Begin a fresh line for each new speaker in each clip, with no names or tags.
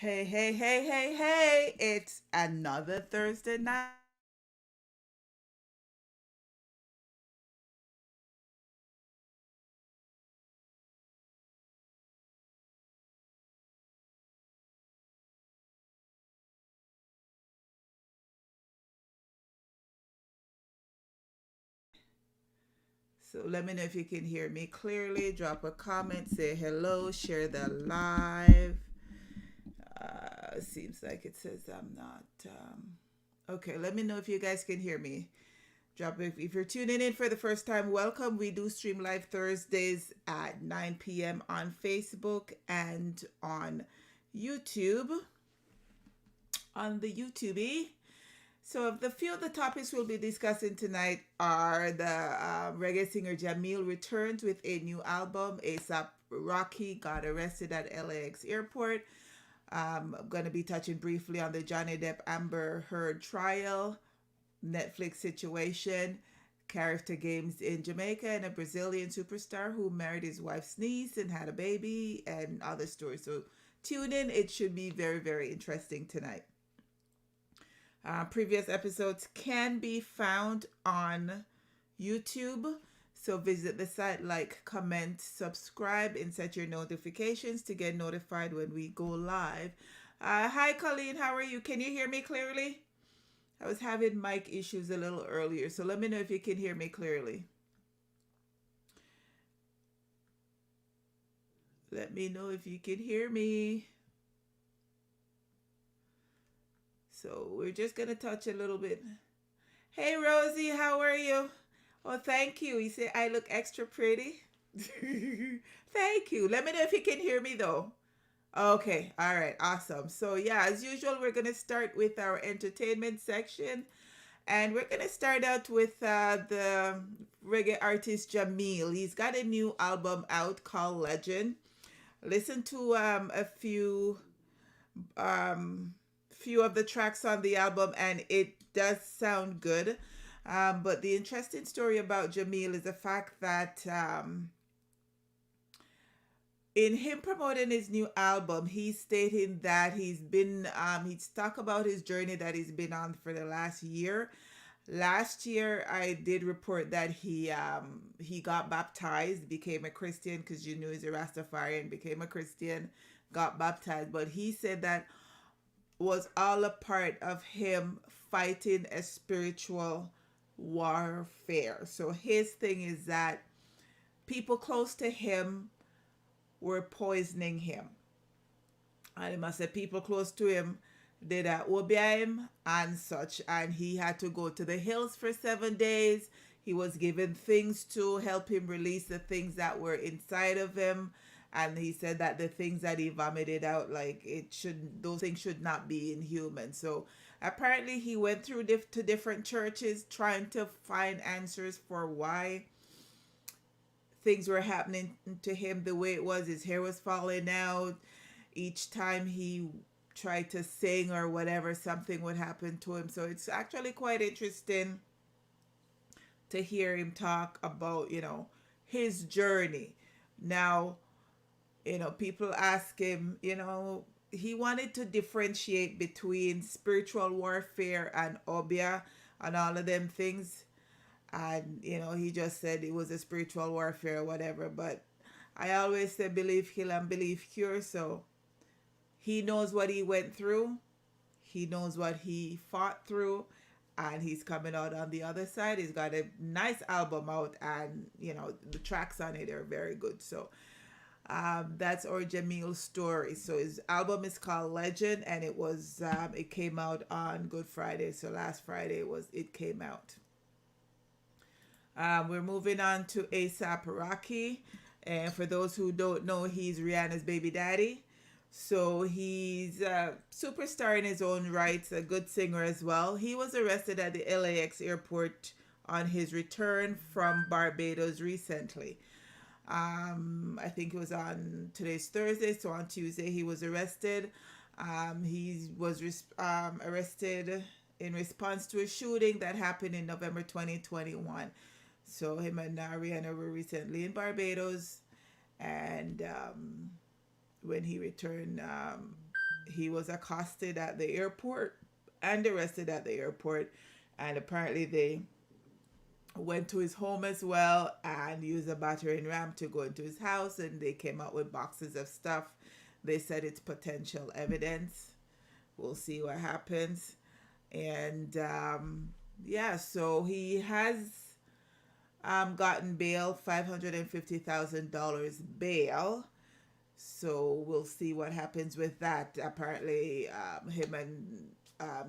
Hey, hey, hey, hey, hey. It's another Thursday night. So let me know if you can hear me clearly. Drop a comment, say hello, share the live. Seems like it says I'm not. Okay, let me know if you guys can hear me. Drop if you're tuning in for the first time, welcome. We do stream live Thursdays at 9 p.m. on Facebook and on YouTube, on the YouTube. So the few of the topics we'll be discussing tonight are the reggae singer Jamil returns with a new album. ASAP Rocky got arrested at LAX airport. I'm going to be touching briefly on the Johnny Depp Amber Heard trial, Netflix situation, character games in Jamaica, and a Brazilian superstar who married his wife's niece and had a baby, and other stories. So tune in. It should be very, very interesting tonight. Previous episodes can be found on YouTube. So visit the site, like, comment, subscribe, and set your notifications to get notified when we go live. Hi, Colleen. How are you? Can you hear me clearly? I was having mic issues a little earlier, so let me know if you can hear me clearly. Let me know if you can hear me. So we're just going to touch a little bit. Hey, Rosie, how are you? Oh, thank you. You say I look extra pretty. Thank you. Let me know if you can hear me though. Okay. All right. Awesome. So, yeah, as usual, we're going to start with our entertainment section. And we're going to start out with the reggae artist Jamil. He's got a new album out called Legend. Listen to a um, few of the tracks on the album, and it does sound good. But the interesting story about Jamil is the fact that in him promoting his new album, he's stating that he's talked about his journey that he's been on for the last year. Last year, I did report that he got baptized, became a Christian because you knew he's a Rastafarian, became a Christian, got baptized. But he said that was all a part of him fighting a spiritual warfare. So his thing is that people close to him were poisoning him. And he must say people close to him did obey him and such. And he had to go to the hills for 7 days. He was given things to help him release the things that were inside of him. And he said that the things that he vomited out, like it should, those things should not be in humans. So apparently he went through to different churches trying to find answers for why things were happening to him the way it was. His hair was falling out. Each time he tried to sing or whatever, something would happen to him. So it's actually quite interesting to hear him talk about, his journey. Now, people ask him, he wanted to differentiate between spiritual warfare and obia and all of them things. And, he just said it was a spiritual warfare or whatever. But I always say believe heal and believe cure. So he knows what he went through. He knows what he fought through. And he's coming out on the other side. He's got a nice album out, and the tracks on it are very good. So that's our Jamil story. So his album is called Legend, and it came out on Good Friday. So last Friday it came out. We're moving on to ASAP Rocky, and for those who don't know, he's Rihanna's baby daddy. So he's a superstar in his own right, a good singer as well. He was arrested at the LAX airport on his return from Barbados recently. I think it was on today's Thursday, so on Tuesday he was arrested. He was arrested in response to a shooting that happened in November 2021. So him and Rihanna were recently in Barbados, and when he returned, he was accosted at the airport and arrested at the airport, and apparently they went to his home as well and used a battering ram to go into his house, and they came out with boxes of stuff. They said it's potential evidence. We'll see what happens. And yeah, so he has gotten bail, $550,000 bail. So we'll see what happens with that. Apparently, him and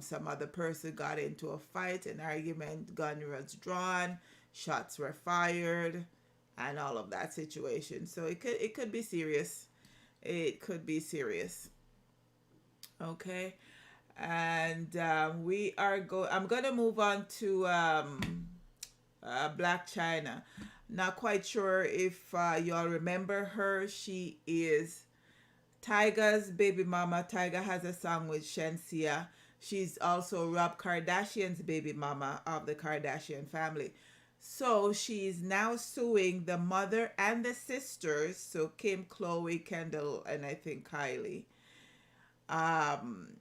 some other person got into a fight, an argument, gun was drawn, shots were fired, and all of that situation. So it could be serious. It could be serious. Okay, and I'm gonna move on to Blac Chyna. Not quite sure if y'all remember her. She is Tyga's baby mama. Tyga has a song with Shensia. She's also Rob Kardashian's baby mama of the Kardashian family. So she's now suing the mother and the sisters, so Kim, Chloe, Kendall, and I think Kylie, um,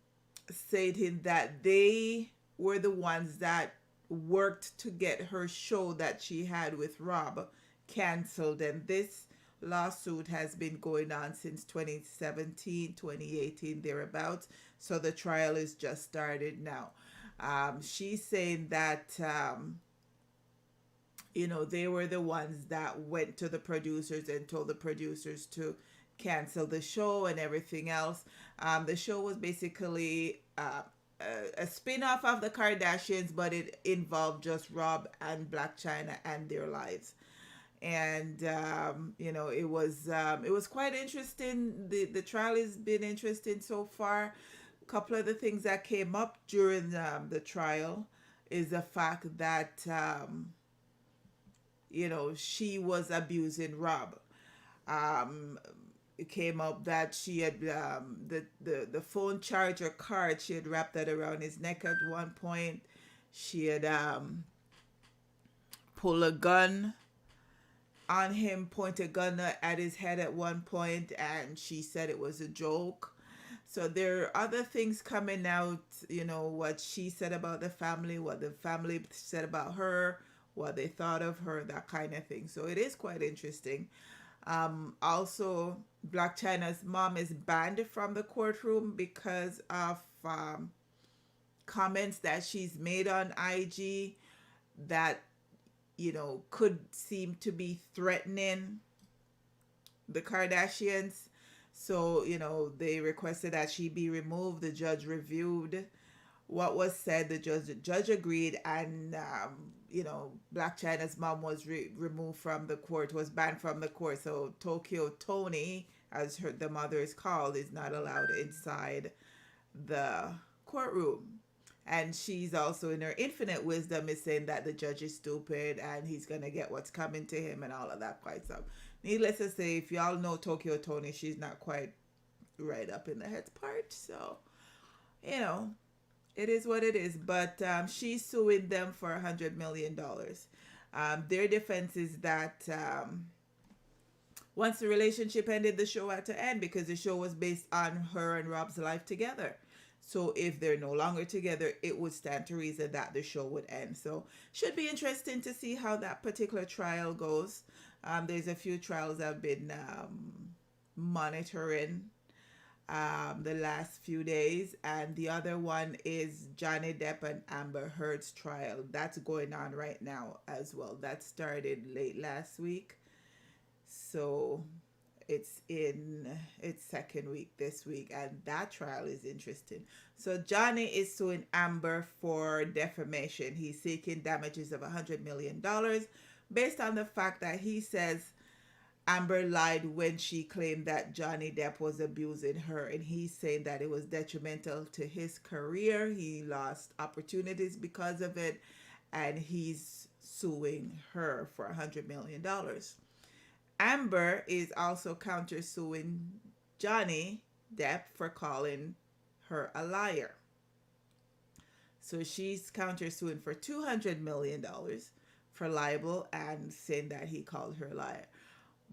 stating that they were the ones that worked to get her show that she had with Rob canceled. And this lawsuit has been going on since 2017, 2018, thereabouts. So the trial is just started now. She's saying that, they were the ones that went to the producers and told the producers to cancel the show and everything else. The show was basically a spin-off of the Kardashians, but it involved just Rob and Blac Chyna and their lives. And it was quite interesting. The trial has been interesting so far. A couple of the things that came up during the trial is the fact that she was abusing Rob. Um, it came up that she had the phone charger card, she had wrapped that around his neck at one point. She had pulled a gun on him, point a gun at his head at one point, and she said it was a joke. So there are other things coming out, what she said about the family, what the family said about her, what they thought of her, that kind of thing. So it is quite interesting. Also, Blac Chyna's mom is banned from the courtroom because of comments that she's made on IG that could seem to be threatening the Kardashians. So, they requested that she be removed. The judge reviewed what was said. The judge agreed, and Blac Chyna's mom was removed from the court, was banned from the court. So Tokyo Tony, as the mother is called, is not allowed inside the courtroom. And she's also, in her infinite wisdom, is saying that the judge is stupid and he's going to get what's coming to him and all of that quite stuff. Needless to say, if y'all know Tokyo Tony, she's not quite right up in the head part. So, it is what it is. But she's suing them for $100 million. Their defense is that once the relationship ended, the show had to end because the show was based on her and Rob's life together. So if they're no longer together, it would stand to reason that the show would end. So should be interesting to see how that particular trial goes. There's a few trials I've been monitoring the last few days, and the other one is Johnny Depp and Amber Heard's trial. That's going on right now as well. That started late last week, so it's in its second week this week, and that trial is interesting. So Johnny is suing Amber for defamation. He's seeking damages of $100 million based on the fact that he says Amber lied when she claimed that Johnny Depp was abusing her, and he's saying that it was detrimental to his career. He lost opportunities because of it, and he's suing her for $100 million. Amber is also countersuing Johnny Depp for calling her a liar. So she's countersuing for $200 million for libel and saying that he called her a liar.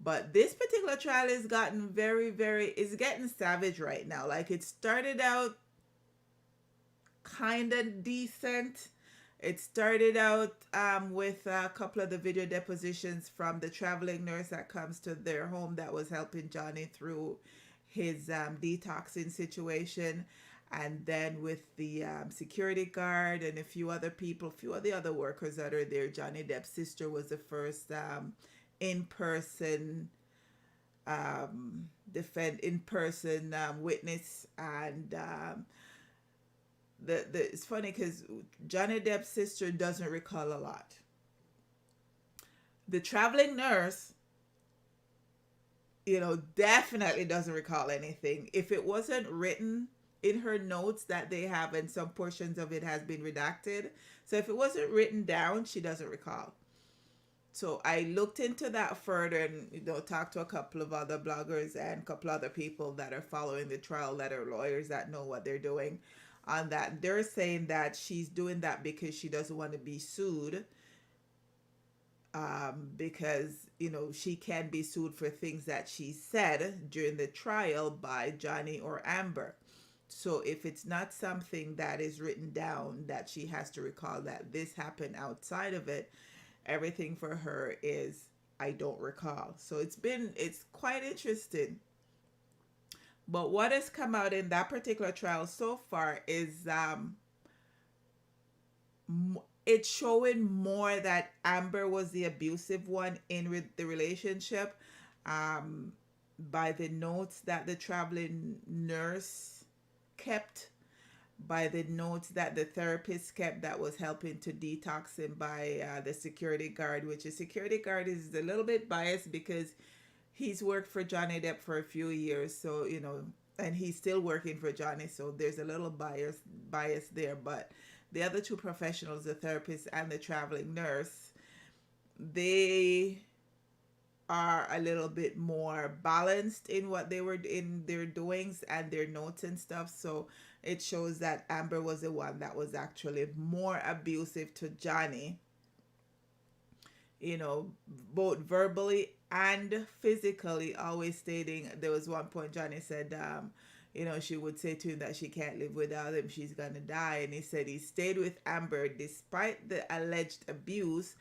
But this particular trial has gotten it's getting savage right now. Like, it started out kind of decent. It started out with a couple of the video depositions from the traveling nurse that comes to their home that was helping Johnny through his detoxing situation. And then with the security guard and a few other people, a few of the other workers that are there. Johnny Depp's sister was the first in-person witness. And it's funny because Johnny Depp's sister doesn't recall a lot. The traveling nurse, definitely doesn't recall anything. If it wasn't written in her notes that they have, and some portions of it has been redacted. So if it wasn't written down, she doesn't recall. So I looked into that further and, talked to a couple of other bloggers and a couple other people that are following the trial, that are lawyers that know what they're doing on that. They're saying that she's doing that because she doesn't want to be sued, because, she can be sued for things that she said during the trial by Johnny or Amber. So if it's not something that is written down, that she has to recall that this happened outside of it, everything for her is, I don't recall. So it's quite interesting. But what has come out in that particular trial so far is it's showing more that Amber was the abusive one in the relationship, by the notes that the traveling nurse kept, by the notes that the therapist kept that was helping to detox him, by the security guard, which the security guard is a little bit biased because he's worked for Johnny Depp for a few years. So, and he's still working for Johnny. So there's a little bias there. But the other two professionals, the therapist and the traveling nurse, they are a little bit more balanced in what they were in their doings and their notes and stuff. So it shows that Amber was the one that was actually more abusive to Johnny, both verbally and physically, always stating, there was one point Johnny said, she would say to him that she can't live without him, she's gonna die. And he said he stayed with Amber despite the alleged abuse,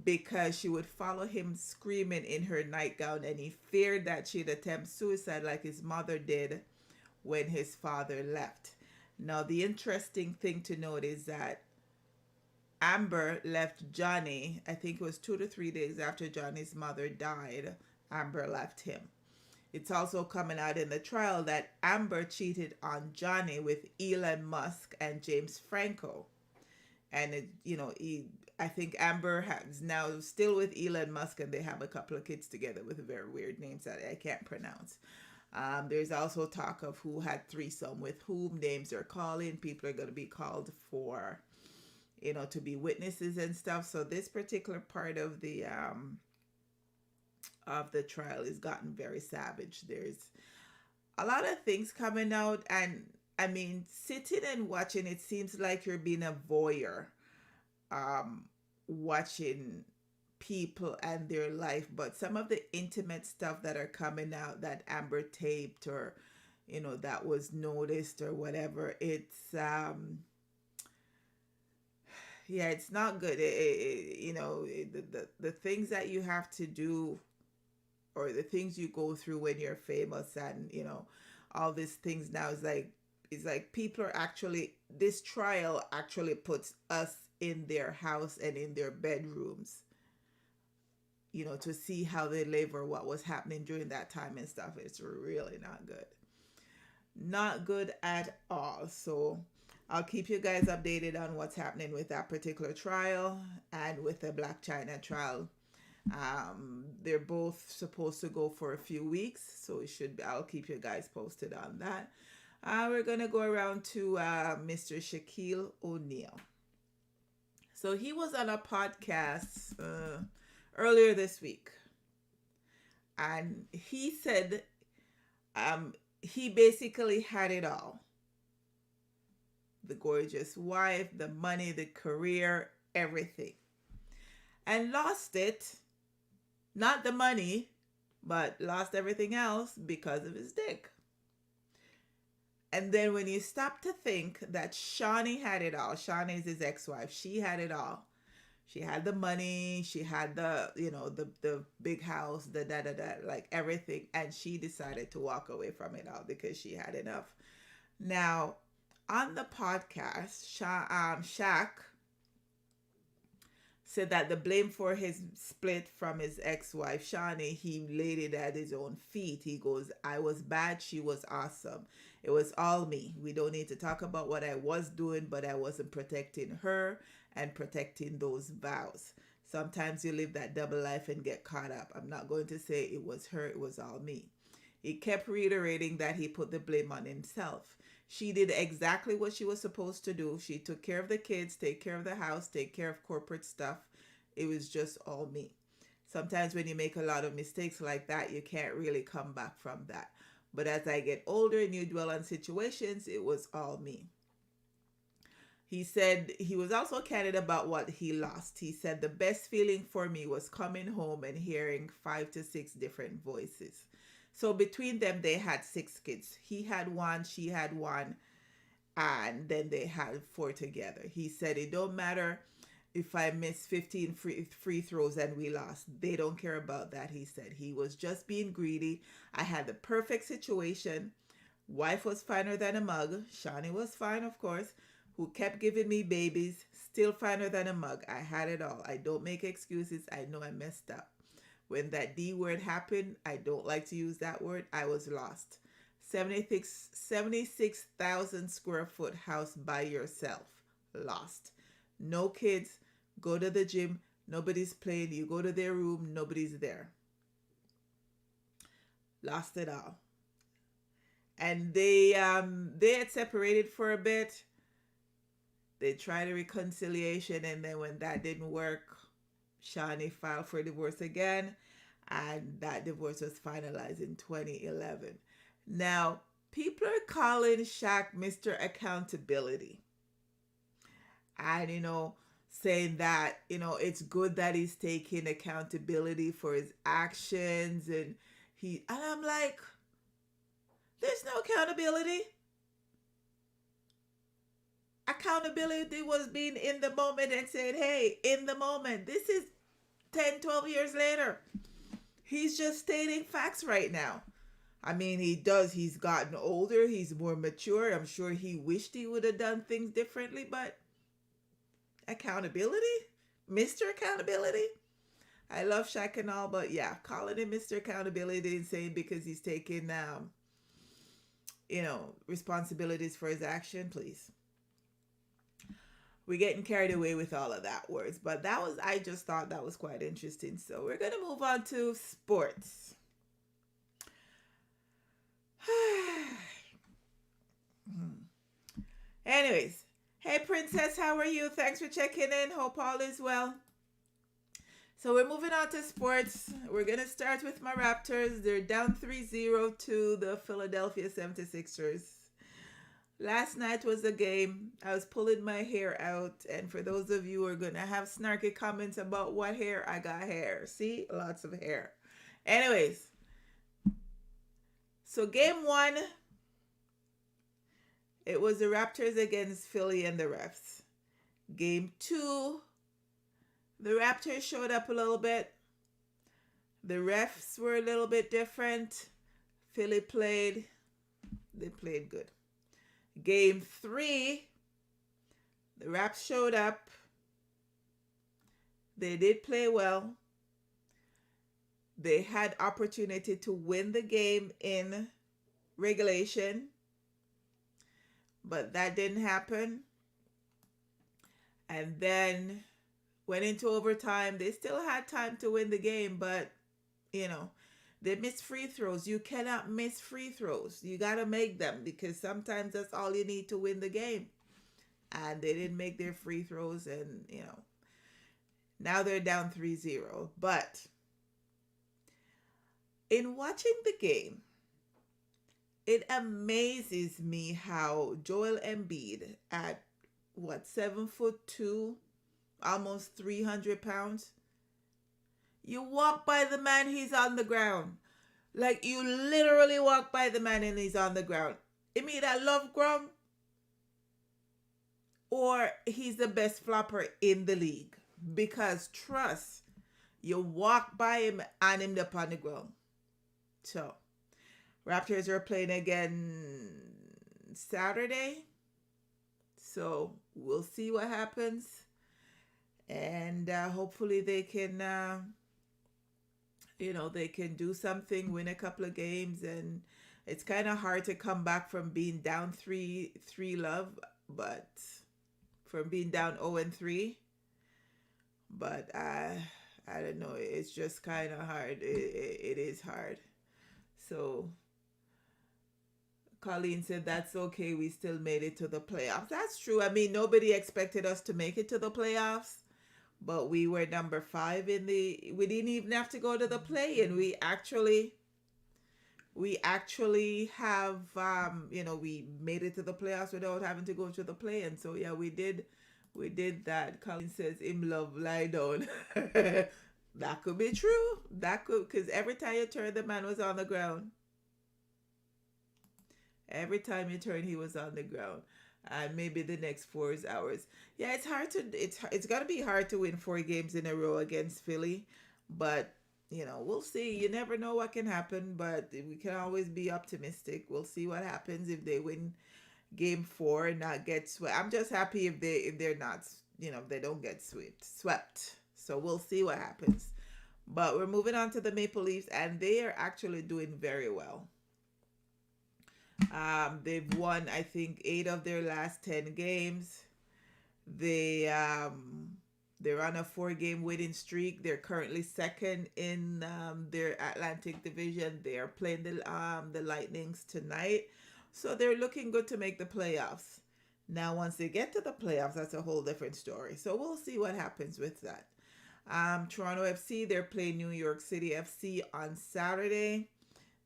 because she would follow him screaming in her nightgown, and he feared that she'd attempt suicide like his mother did when his father left. Now, the interesting thing to note is that Amber left Johnny, I think it was 2 to 3 days after Johnny's mother died. Amber left him. It's also coming out in the trial that Amber cheated on Johnny with Elon Musk and James Franco. And I think Amber has now still with Elon Musk, and they have a couple of kids together with very weird names that I can't pronounce. There's also talk of who had threesome with whom, names they're calling. People are going to be called for, to be witnesses and stuff. So this particular part of the trial has gotten very savage. There's a lot of things coming out, and I mean, sitting and watching, it seems like you're being a voyeur, watching people and their life. But some of the intimate stuff that are coming out that Amber taped, or that was noticed or whatever, it's it's not good. The things that you have to do, or the things you go through when you're famous, and all these things now, is like people are actually, this trial actually puts us in their house and in their bedrooms, to see how they live or what was happening during that time and stuff. It's really not good. Not good at all. So I'll keep you guys updated on what's happening with that particular trial and with the Blac Chyna trial. They're both supposed to go for a few weeks, so I'll keep you guys posted on that. We're gonna go around to Mr. Shaquille O'Neal. So he was on a podcast earlier this week, and he said he basically had it all: the gorgeous wife, the money, the career, everything, and lost it. Not the money, but lost everything else because of his dick. And then when you stop to think that Shawnee had it all, Shawnee is his ex-wife, she had it all. She had the money, she had the big house, the da da da, like everything, and she decided to walk away from it all because she had enough. Now, on the podcast, Shaq said that the blame for his split from his ex-wife Shawnee, he laid it at his own feet. He goes, I was bad, she was awesome. It was all me. We don't need to talk about what I was doing, but I wasn't protecting her and protecting those vows. Sometimes you live that double life and get caught up. I'm not going to say it was her, it was all me. He kept reiterating that he put the blame on himself. She did exactly what she was supposed to do. She took care of the kids, take care of the house, take care of corporate stuff. It was just all me. Sometimes when you make a lot of mistakes like that, you can't really come back from that. But as I get older and you dwell on situations, it was all me. He said he was also candid about what he lost. He said the best feeling for me was coming home and hearing 5 to 6 different voices. So between them, they had 6 kids. He had one, she had one, and then they had 4 together. He said it don't matter if I miss 15 free throws and we lost. They don't care about that, he said. He was just being greedy. I had the perfect situation. Wife was finer than a mug. Shawnee was fine, of course, who kept giving me babies. Still finer than a mug. I had it all. I don't make excuses. I know I messed up. When that D word happened, I don't like to use that word, I was lost. 76,000 square foot house by yourself. Lost. No kids. Go to the gym. Nobody's playing. You go to their room. Nobody's there. Lost it all. And they had separated for a bit. They tried a reconciliation, and then when that didn't work, Shawnee filed for divorce again, and that divorce was finalized in 2011. Now, people are calling Shaq Mr. Accountability. And, saying that, it's good that he's taking accountability for his actions. And I'm like, there's no accountability. Accountability was being in the moment and saying, hey, in the moment. This is 10, 12 years later. He's just stating facts right now. I mean, he's gotten older. He's more mature. I'm sure he wished he would have done things differently, but accountability? Mr. Accountability? I love Shaq and all, but yeah, calling him Mr. Accountability and saying because he's taking, responsibilities for his action, please. We're getting carried away with all of that words, but I just thought that was quite interesting. So we're going to move on to sports. Anyways, hey Princess, how are you? Thanks for checking in. Hope all is well. So we're moving on to sports. We're going to start with my Raptors. They're down 3-0 to the Philadelphia 76ers. Last night was a game. I was pulling my hair out. And for those of you who are going to have snarky comments about what hair, I got hair. See? Lots of hair. Anyways. So game 1, it was the Raptors against Philly and the refs. Game 2, the Raptors showed up a little bit. The refs were a little bit different. Philly played. They played good. Game 3, the Raps showed up. They did play well. They had opportunity to win the game in regulation, but that didn't happen. And then went into overtime. They still had time to win the game, but, they missed free throws. You cannot miss free throws. You got to make them because sometimes that's all you need to win the game. And they didn't make their free throws and, now they're down 3-0. But in watching the game, it amazes me how Joel Embiid at 7'2", almost 300 pounds. You walk by the man, he's on the ground. Like you literally walk by the man and he's on the ground. It mean that love ground or he's the best flopper in the league. Because trust, you walk by him and him up on the ground. So Raptors are playing again Saturday. So we'll see what happens. And hopefully they can they can do something, win a couple of games, and it's kind of hard to come back from being down 3 love, but from being down 0 and 3, but I don't know, it's just kind of hard. It is hard. So Colleen said that's okay, we still made it to the playoffs. That's true. I mean, nobody expected us to make it to the playoffs, but we were number 5 in the, we didn't even have to go to the play, and we actually have we made it to the playoffs without having to go to the play. And so yeah, we did that. Colin says him love lie down. That could be true. That could, because every time you turn, the man was on the ground. Every time you turn, he was on the ground. And maybe the next 4 hours. Yeah, it's hard to it's gonna be hard to win 4 games in a row against Philly, but we'll see. You never know what can happen, but we can always be optimistic. We'll see what happens if they win game 4 and not get swept. I'm just happy if they're not, they don't get swept. So we'll see what happens. But we're moving on to the Maple Leafs, and they are actually doing very well. They've won, I think, 8 of their last 10 games. They're on a 4-game winning streak. They're currently second in their Atlantic Division. They are playing the Lightnings tonight, so they're looking good to make the playoffs. Now, once they get to the playoffs, that's a whole different story. So we'll see what happens with that. Toronto FC, they're playing New York City FC on Saturday.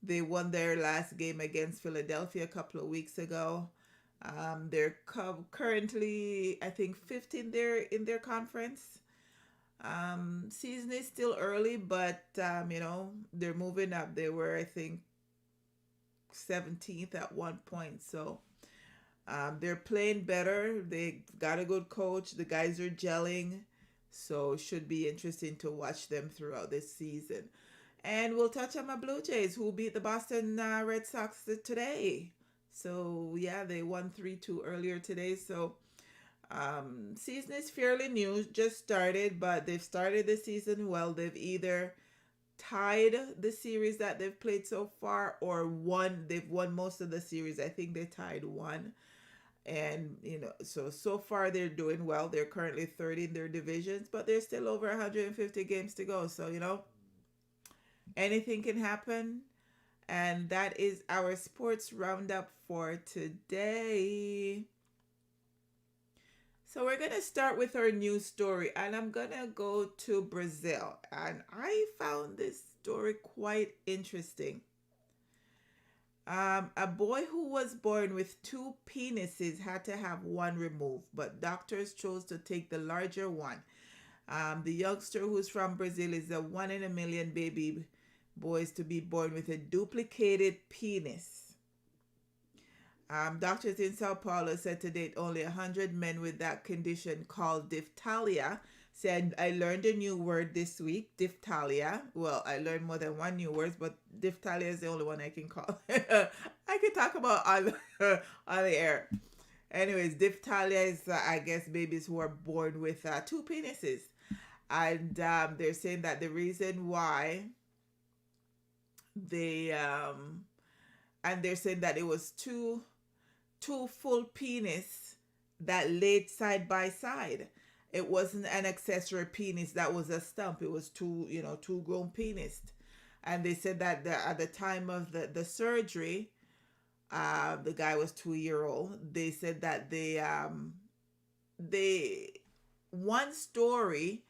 They won their last game against Philadelphia a couple of weeks ago. They're currently, I think, 5th in their conference. Season is still early, but they're moving up. They were, I think, 17th at one point. So they're playing better. They got a good coach. The guys are gelling. So it should be interesting to watch them throughout this season. And we'll touch on my Blue Jays, who beat the Boston Red Sox today. So yeah, they won 3-2 earlier today. So season is fairly new, just started, but they've started the season well. They've either tied the series that they've played so far or won. They've won most of the series. I think they tied one. And so far they're doing well. They're currently third in their divisions, but there's still over 150 games to go. So anything can happen. And that is our sports roundup for today. So we're going to start with our news story, and I'm going to go to Brazil. And I found this story quite interesting. A boy who was born with 2 penises had to have one removed, but doctors chose to take the larger one. The youngster, who's from Brazil, is a 1 in a million baby boys to be born with a duplicated penis. Doctors in Sao Paulo said to date only 100 men with that condition called diphtalia. Said, I learned a new word this week, diphtalia. Well, I learned more than one new word, but diphtalia is the only one I can call. I can talk about on the air. Anyways, diphtalia is, I guess, babies who are born with 2 penises. And they're saying that the reason why they're saying that it was two full penis that laid side by side. It wasn't an accessory penis that was a stump. It was two grown penis. And they said that at the time of the surgery, the guy was 2-year-old. They said that one story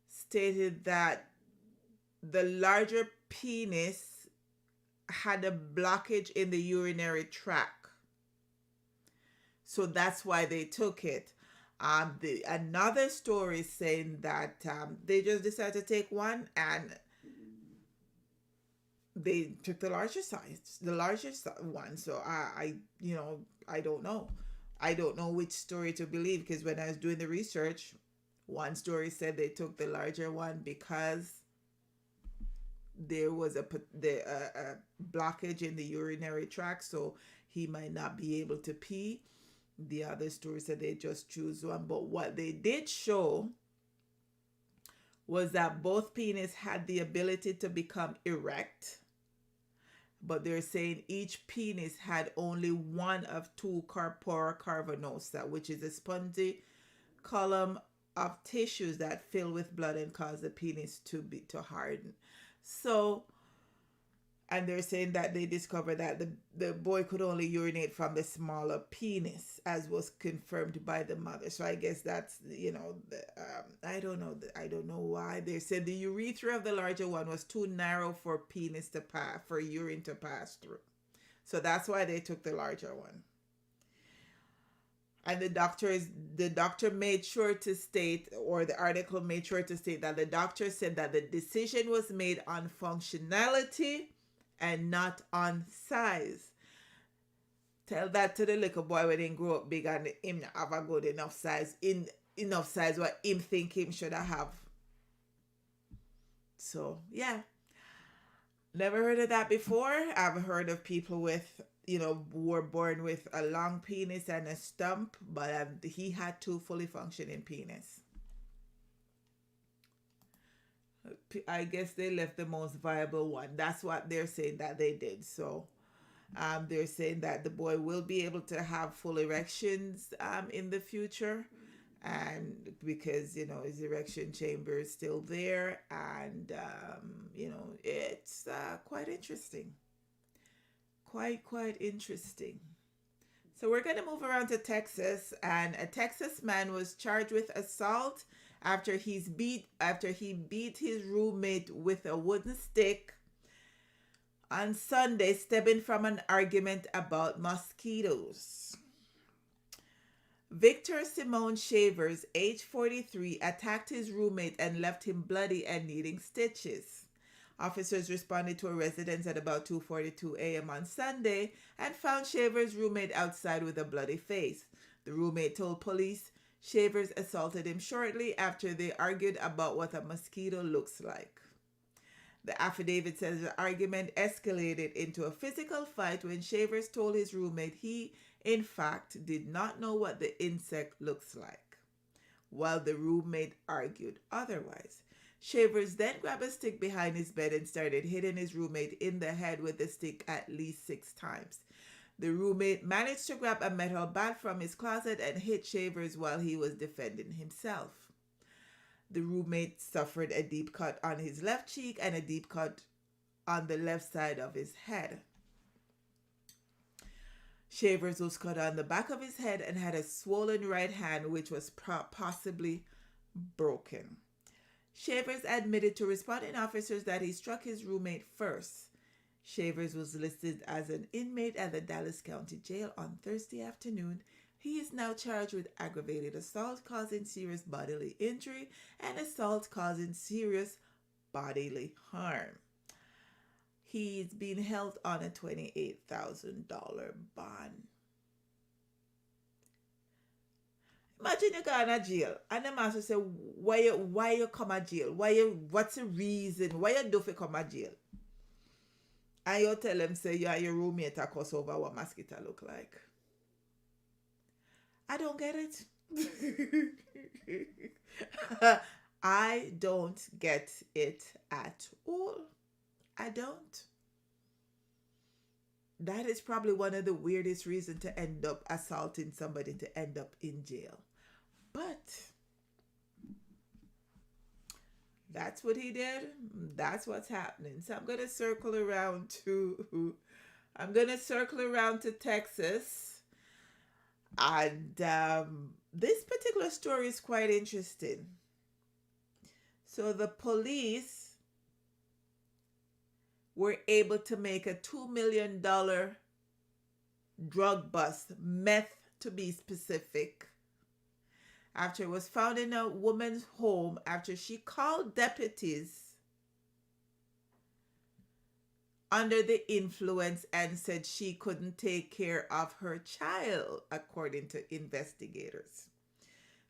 stated that the larger penis had a blockage in the urinary tract. So that's why they took it. Another story saying that they just decided to take one, and they took the larger size, the largest one. So I don't know. I don't know which story to believe, because when I was doing the research, one story said they took the larger one because there was a blockage in the urinary tract, so he might not be able to pee. The other story said they just choose one, but what they did show was that both penis had the ability to become erect, but they're saying each penis had only one of two corpora cavernosa, which is a spongy column of tissues that fill with blood and cause the penis to harden. So, and they're saying that they discovered that the boy could only urinate from the smaller penis, as was confirmed by the mother. So I guess that's, I don't know. I don't know why. They said the urethra of the larger one was too narrow for penis to pass, for urine to pass through. So that's why they took the larger one. And the doctor made sure to state, or the article made sure to state, that the doctor said that the decision was made on functionality and not on size. Tell that to the little boy when he grow up big and him not have a good enough size, enough size what him think him should have. So yeah, never heard of that before. I've heard of people with, who were born with a long penis and a stump, but he had two fully functioning penis. I guess they left the most viable one. That's what they're saying that they did. So they're saying that the boy will be able to have full erections in the future, and because his erection chamber is still there, and it's quite interesting. Quite interesting. So we're going to move around to Texas, and a Texas man was charged with assault after he beat his roommate with a wooden stick on Sunday, stemming from an argument about mosquitoes. Victor Simone Shavers, age 43, attacked his roommate and left him bloody and needing stitches. Officers responded to a residence at about 2:42 a.m. on Sunday and found Shavers' roommate outside with a bloody face. The roommate told police Shavers assaulted him shortly after they argued about what a mosquito looks like. The affidavit says the argument escalated into a physical fight when Shavers told his roommate he, in fact, did not know what the insect looks like, while the roommate argued otherwise. Shavers then grabbed a stick behind his bed and started hitting his roommate in the head with the stick at least 6 times. The roommate managed to grab a metal bat from his closet and hit Shavers while he was defending himself. The roommate suffered a deep cut on his left cheek and a deep cut on the left side of his head. Shavers was cut on the back of his head and had a swollen right hand, which was possibly broken. Shavers admitted to responding officers that he struck his roommate first. Shavers was listed as an inmate at the Dallas County Jail on Thursday afternoon. He is now charged with aggravated assault causing serious bodily injury and assault causing serious bodily harm. He's being held on a $28,000 bond. Imagine you go in jail and the master say, why you come to jail? What's the reason? Why you do for come to jail? And you tell them, say, you and your roommate are cuss over what mosquito look like. I don't get it. I don't get it at all. I don't. That is probably one of the weirdest reasons to end up assaulting somebody, to end up in jail. But that's what he did. That's what's happening. So I'm going to circle around to Texas. And this particular story is quite interesting. So the police were able to make a $2 million drug bust, meth to be specific, after it was found in a woman's home after she called deputies under the influence and said she couldn't take care of her child, according to investigators.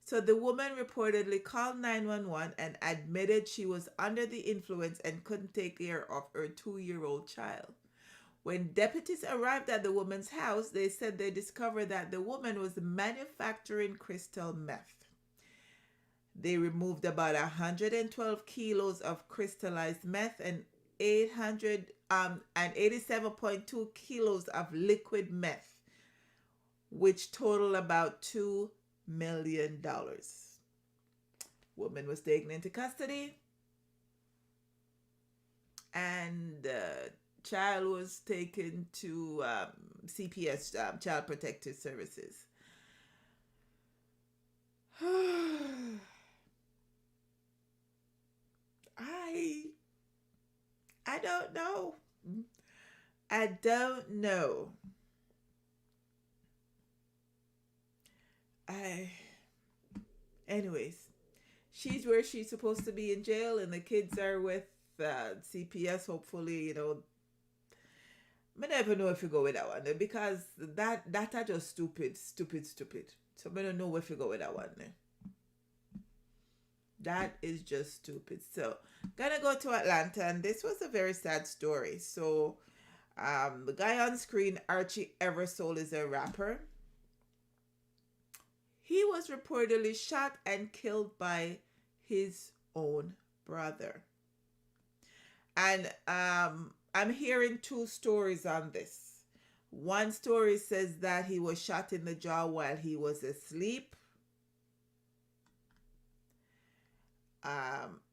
So the woman reportedly called 911 and admitted she was under the influence and couldn't take care of her 2-year-old child. When deputies arrived at the woman's house, they said they discovered that the woman was manufacturing crystal meth. They removed about 112 kilos of crystallized meth and 87.2 kilos of liquid meth, which total about $2 million. Woman was taken into custody, and child was taken to CPS, Child Protective Services. I don't know. I don't know. Anyways, she's where she's supposed to be in jail, and the kids are with CPS. Hopefully, I never know if you go with that one because that are just stupid. So I don't know if you go with that one. That is just stupid. So, gonna go to Atlanta, and this was a very sad story. So, the guy on screen, Archie Eversole, is a rapper. He was reportedly shot and killed by his own brother. And I'm hearing two stories on this. One story says that he was shot in the jaw while he was asleep.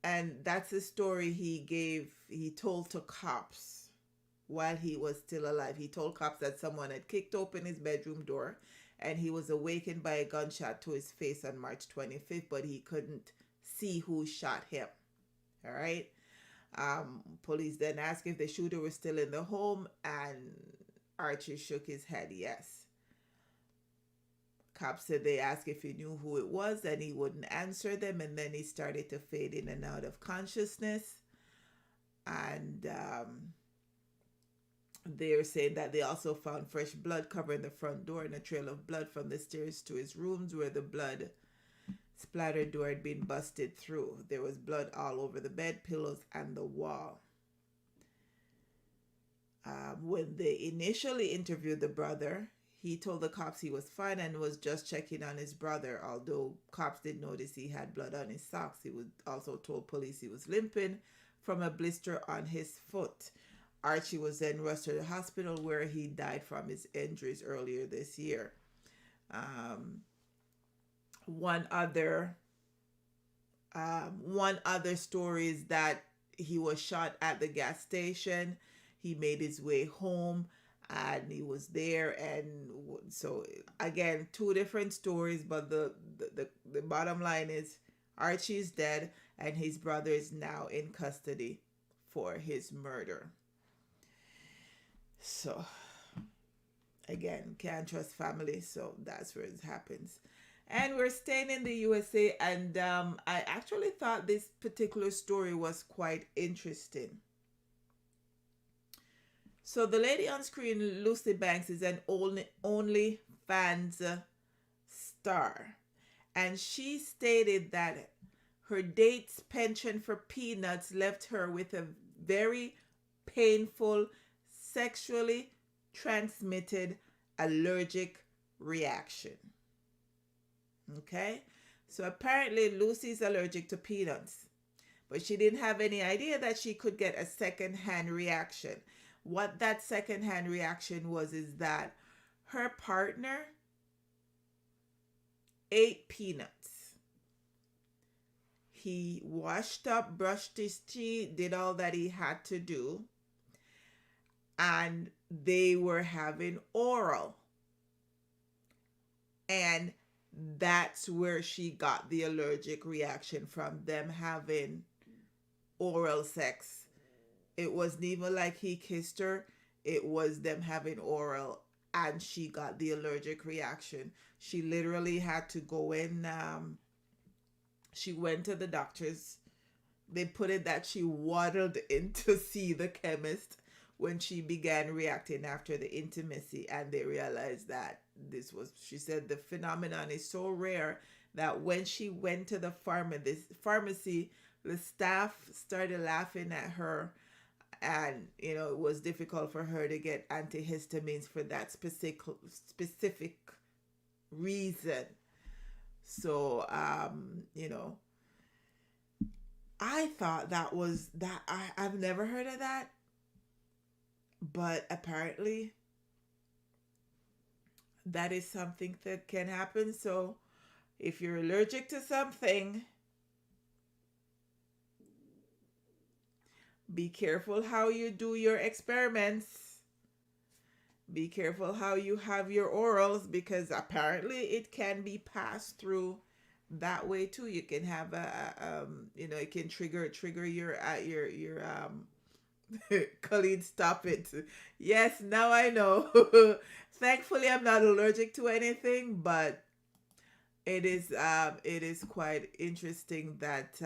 And that's the story he told to cops while he was still alive. He told cops that someone had kicked open his bedroom door and he was awakened by a gunshot to his face on March 25th, but he couldn't see who shot him. All right. Police then asked if the shooter was still in the home, and Archie shook his head yes. Cops said they asked if he knew who it was, and he wouldn't answer them, and then he started to fade in and out of consciousness. And they're saying that they also found fresh blood covering the front door and a trail of blood from the stairs to his rooms where the blood splattered door had been busted through. There was blood all over the bed, pillows, and the wall. When they initially interviewed the brother, he told the cops he was fine and was just checking on his brother, although cops did notice he had blood on his socks. He was also told police he was limping from a blister on his foot. Archie was then rushed to the hospital where he died from his injuries earlier this year. One other story is that he was shot at the gas station. He made his way home and he was there, and so again, two different stories, but the bottom line is Archie's dead and his brother is now in custody for his murder. So again, can't trust family, so that's where it happens. And we're staying in the USA, and I actually thought this particular story was quite interesting. So the lady on screen, Lucy Banks, is an OnlyFans star. And she stated that her date's penchant for peanuts left her with a very painful, sexually transmitted allergic reaction. Okay? So apparently Lucy's allergic to peanuts. But she didn't have any idea that she could get a second-hand reaction. What that second-hand reaction was is that her partner ate peanuts. He washed up, brushed his teeth, did all that he had to do, and they were having oral. And that's where she got the allergic reaction, from them having oral sex. It wasn't even like he kissed her. It was them having oral, and she got the allergic reaction. She literally had to go in. She went to the doctors. They put it that she waddled in to see the chemist when she began reacting after the intimacy, and they realized that this was, she said, the phenomenon is so rare that when she went to the pharmacy, the staff started laughing at her, and it was difficult for her to get antihistamines for that specific reason. So I thought that was that. I've never heard of that, but apparently that is something that can happen. So if you're allergic to something, be careful how you do your experiments. Be careful how you have your orals, because apparently it can be passed through that way too. You can have it can trigger your Colleen, stop it. Yes, now I know. Thankfully I'm not allergic to anything, but it is quite interesting that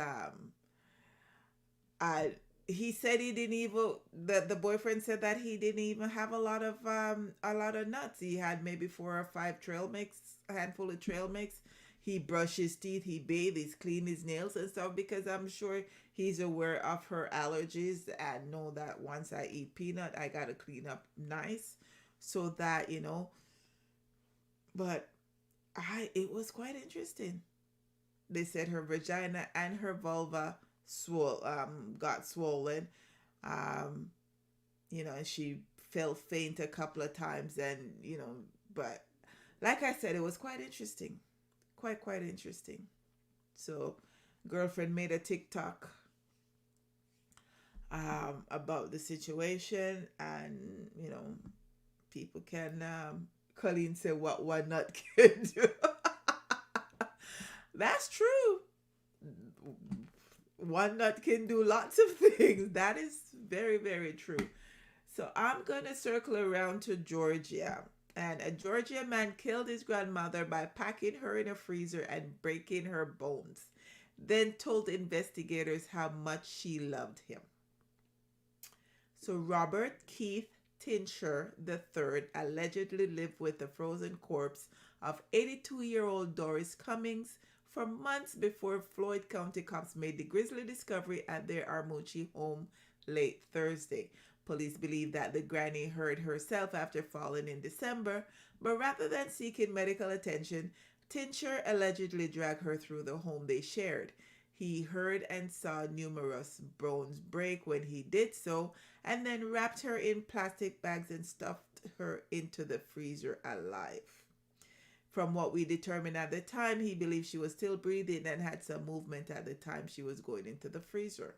I he said he didn't even the boyfriend said that he didn't even have a lot of nuts. He had maybe 4 or 5 trail mix, a handful of trail mix. He brushed his teeth, he bathed, he's cleaned his nails and stuff, because I'm sure he's aware of her allergies and know that once I eat peanut, I gotta clean up nice, so that but it was quite interesting. They said her vagina and her vulva got swollen. Um, and she fell faint a couple of times, and but like I said, it was quite interesting. Quite interesting. So girlfriend made a TikTok about the situation, and people can Colleen said what one nut can do. That's true. One nut can do lots of things. That is very, very true. So I'm going to circle around to Georgia. And a Georgia man killed his grandmother by packing her in a freezer and breaking her bones, then told investigators how much she loved him. So Robert Keith Tincher III allegedly lived with the frozen corpse of 82-year-old Doris Cummings for months before Floyd County cops made the grisly discovery at their Armuchee home late Thursday. Police believe that the granny hurt herself after falling in December, but rather than seeking medical attention, Tincher allegedly dragged her through the home they shared. He heard and saw numerous bones break when he did so, and then wrapped her in plastic bags and stuffed her into the freezer alive. From what we determined at the time, he believed she was still breathing and had some movement at the time she was going into the freezer.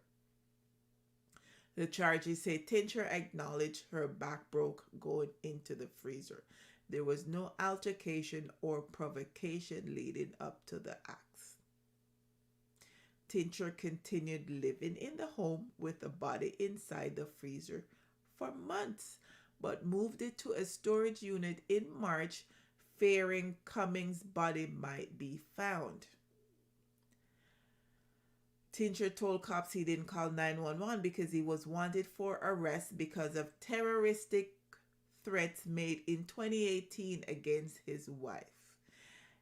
The charges say Tincher acknowledged her back broke going into the freezer. There was no altercation or provocation leading up to the acts. Tincher continued living in the home with the body inside the freezer for months, but moved it to a storage unit in March, fearing Cummings' body might be found. Tincher told cops he didn't call 911 because he was wanted for arrest because of terroristic threats made in 2018 against his wife.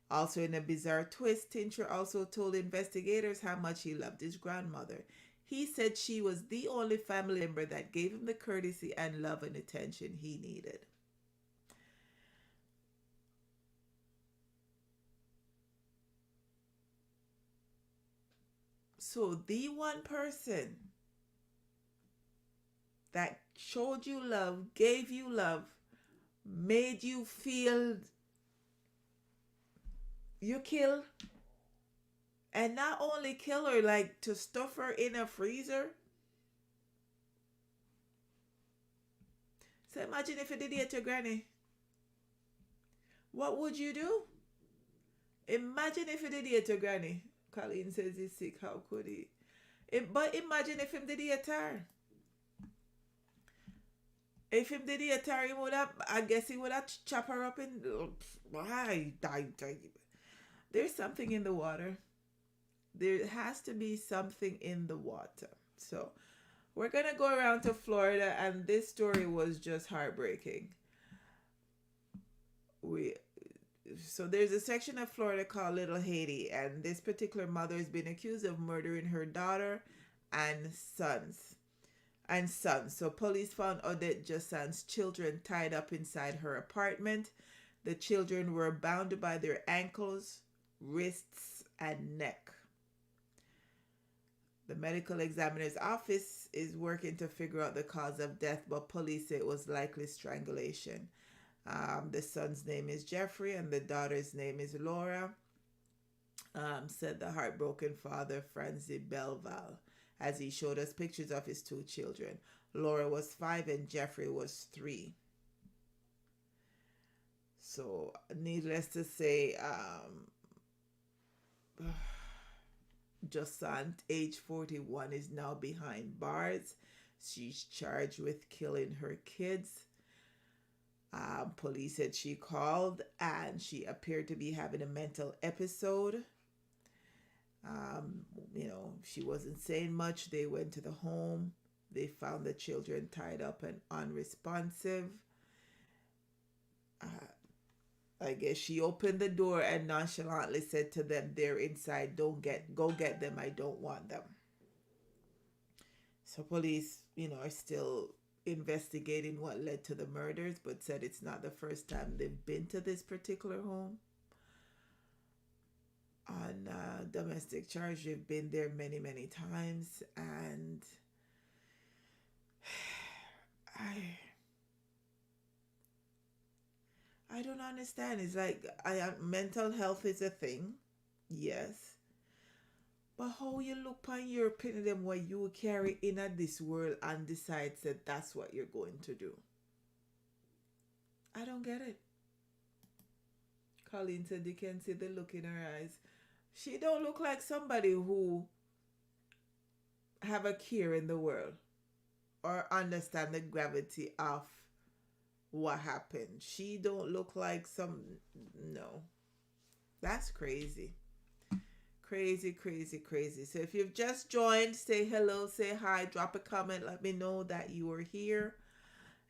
Also, in a bizarre twist, Tincher also told investigators how much he loved his grandmother. He said she was the only family member that gave him the courtesy and love and attention he needed. So the one person that showed you love, gave you love, made you feel you kill, and not only kill her, like to stuff her in a freezer. So imagine if you did it to your granny. What would you do? Imagine if you did it to your granny. Colleen says he's sick. How could he? But imagine if him did it to her. If him did it to her, he would have, I guess he would have chopped her up in. I died. There's something in the water. There has to be something in the water. So We're gonna go around to Florida, and this story was just heartbreaking. We so there's a section of Florida called Little Haiti, and this particular mother has been accused of murdering her daughter and sons. So police found Odette Jassan's children tied up inside her apartment. The children were bound by their ankles, wrists, and neck. The medical examiner's office is working to figure out the cause of death, but police say it was likely strangulation. The son's name is Jeffrey and the daughter's name is Laura, said the heartbroken father, Francie Belval, as he showed us pictures of his two children. Laura was 5 and Jeffrey was 3. So, needless to say, Josant, age 41, is now behind bars. She's charged with killing her kids. Police said she called and she appeared to be having a mental episode. She wasn't saying much. They went to the home. They found the children tied up and unresponsive. I guess she opened the door and nonchalantly said to them, "They're inside. Go get them. I don't want them." So police, are still investigating what led to the murders, but said it's not the first time they've been to this particular home. On domestic charge, they've been there many, many times, and I don't understand. It's like mental health is a thing, yes, but how you look on your pin them what you carry in at this world and decide that that's what you're going to do. I don't get it. Colleen said you can see the look in her eyes. She don't look like somebody who have a care in the world or understand the gravity of what happened. She don't look like no. That's crazy. Crazy, crazy, crazy. So if you've just joined, say hello, say hi, drop a comment, let me know that you are here.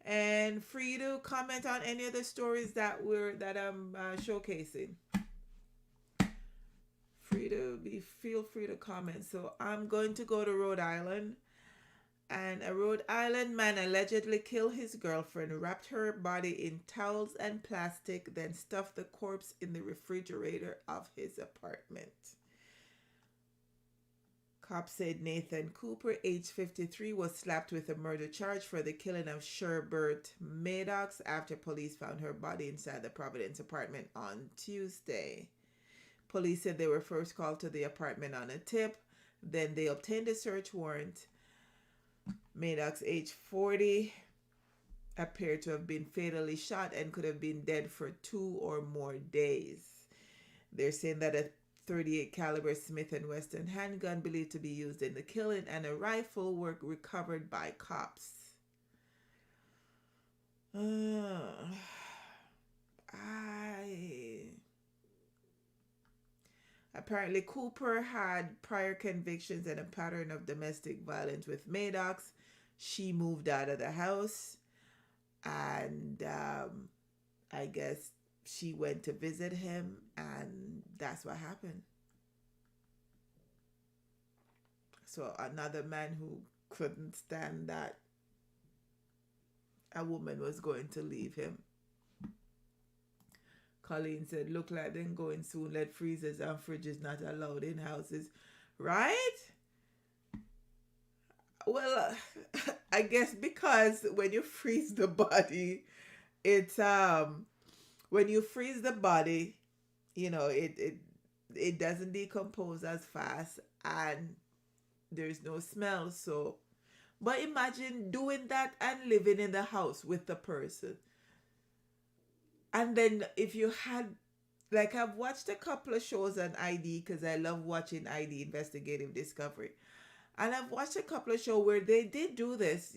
And free to comment on any of the stories that I'm showcasing. Feel free to comment. So I'm going to go to Rhode Island. And a Rhode Island man allegedly killed his girlfriend, wrapped her body in towels and plastic, then stuffed the corpse in the refrigerator of his apartment. Cops said Nathan Cooper, age 53, was slapped with a murder charge for the killing of Sherbert Maddox after police found her body inside the Providence apartment on Tuesday. Police said they were first called to the apartment on a tip. Then they obtained a search warrant. Maddox, age 40, appeared to have been fatally shot and could have been dead for 2 or more days. They're saying that a .38 caliber Smith & Wesson handgun believed to be used in the killing and a rifle were recovered by cops. Apparently, Cooper had prior convictions and a pattern of domestic violence with Maddox. She moved out of the house, and I guess she went to visit him, and that's what happened. So another man who couldn't stand that a woman was going to leave him. Colleen said, "Look like them going soon. Let freezers and fridges not allowed in houses." Right? Well, I guess because when you freeze the body, it's when you freeze the body, it doesn't decompose as fast and there's no smell. So, but imagine doing that and living in the house with the person. And then if you had, like, I've watched a couple of shows on ID because I love watching ID, Investigative Discovery. And I've watched a couple of shows where they did do this,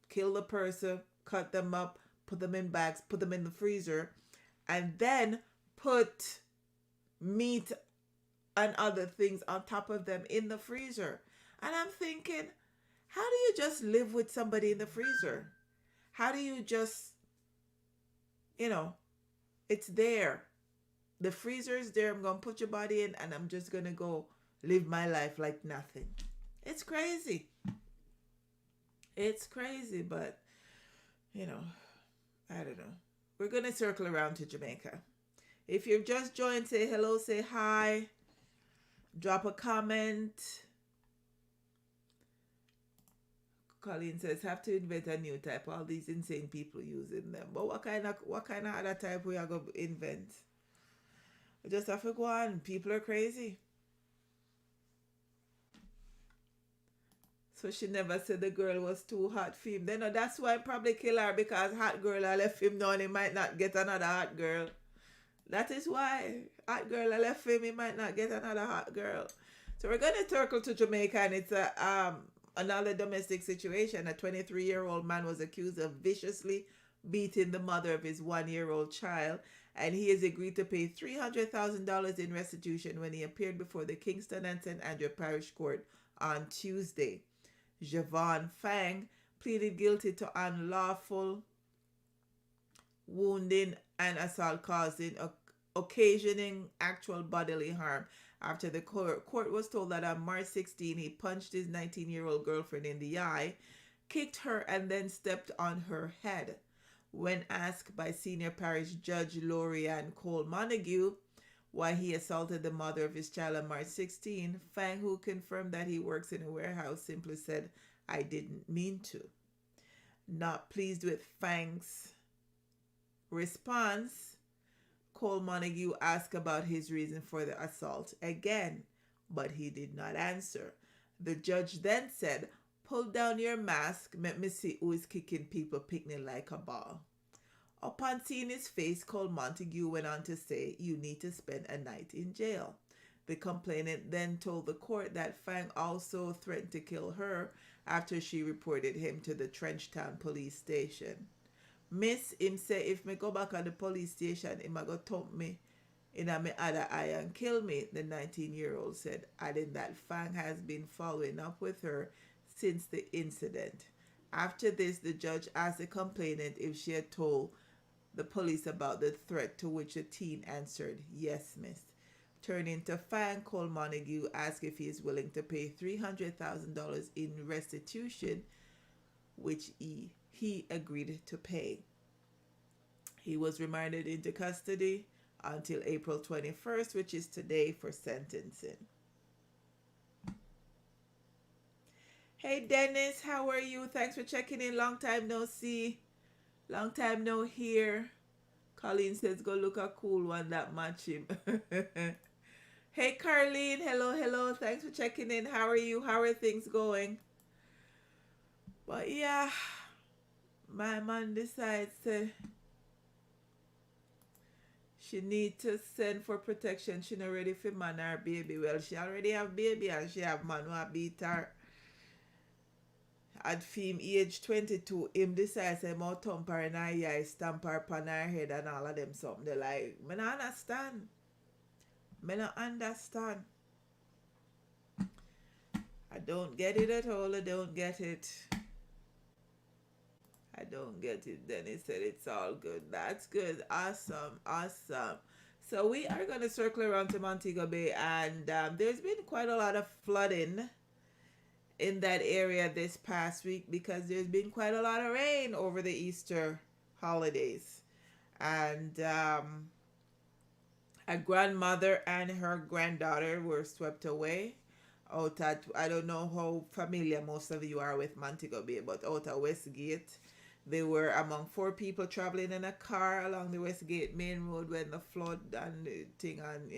kill the person, cut them up, put them in bags, put them in the freezer, and then put meat and other things on top of them in the freezer. And I'm thinking, How do you just live with somebody in the freezer? How do you just, you know, it's there. The freezer is there. I'm going to put your body in and I'm just going to go live my life like nothing. It's crazy. It's crazy, but, you know, I don't know. We're going to circle around to Jamaica. If you've just joined, say hello, say hi, drop a comment. Colleen says, have to invent a new type. All these insane people using them. But what kind of other type we are going to invent? We just have to go on. People are crazy. So she never said the girl was too hot for him. Then that's why I probably kill her, because hot girl I left him now and he might not get another hot girl. That is why. Hot girl I left him, he might not get another hot girl. So we're gonna circle to Jamaica, and it's a another domestic situation. A 23-year-old man was accused of viciously beating the mother of his 1-year-old child, and he has agreed to pay $300,000 in restitution when he appeared before the Kingston and St. Andrew Parish Court on Tuesday. Javon Fang pleaded guilty to unlawful wounding and assault causing occasioning actual bodily harm. After the court was told that on March 16 he punched his 19-year-old girlfriend in the eye, kicked her, and then stepped on her head. When asked by Senior Parish Judge Lorianne Cole Montague why he assaulted the mother of his child on March 16, Fang, who confirmed that he works in a warehouse, simply said, "I didn't mean to." Not pleased with Fang's response, Cole Montague asked about his reason for the assault again, but he did not answer. The judge then said, "Pull down your mask, let me see who is kicking people picnic like a ball." Upon seeing his face, Cole Montague went on to say, "You need to spend a night in jail." The complainant then told the court that Fang also threatened to kill her after she reported him to the Trenchtown police station. Miss, him say if me go back at the police station, him a go thump me in a me other eye and kill me, the 19-year-old said, adding that Fang has been following up with her since the incident. After this, the judge asked the complainant if she had told the police about the threat, to which the teen answered, "Yes, miss." Turning to Fang, Cole Montague asked if he is willing to pay $300,000 in restitution, which he agreed to pay. He was remanded into custody until April 21st, which is today, for sentencing. Hey Dennis, how are you? Thanks for checking in. Long time no see. Long time no hear. Colleen says go look a cool one that match him. Hey Carlene, hello. Thanks for checking in. How are you? How are things going? But yeah, my man decides to she need to send for protection. She not ready for man or baby. Well, she already have baby and she have man who a beat her. At film age 22, him decides say more thump her in her eye, stamp her upon her head and all of them something. They like, me not understand. Me not understand. I don't get it at all. I don't get it. I don't get it. Then he said it's all good. That's good. Awesome. So we are going to circle around to Montego Bay, and there's been quite a lot of flooding in that area this past week because there's been quite a lot of rain over the Easter holidays. And a grandmother and her granddaughter were swept away out at, I don't know how familiar most of you are with Montego Bay, but out at Westgate. They were among 4 people traveling in a car along the Westgate main road when the flood and the thing, and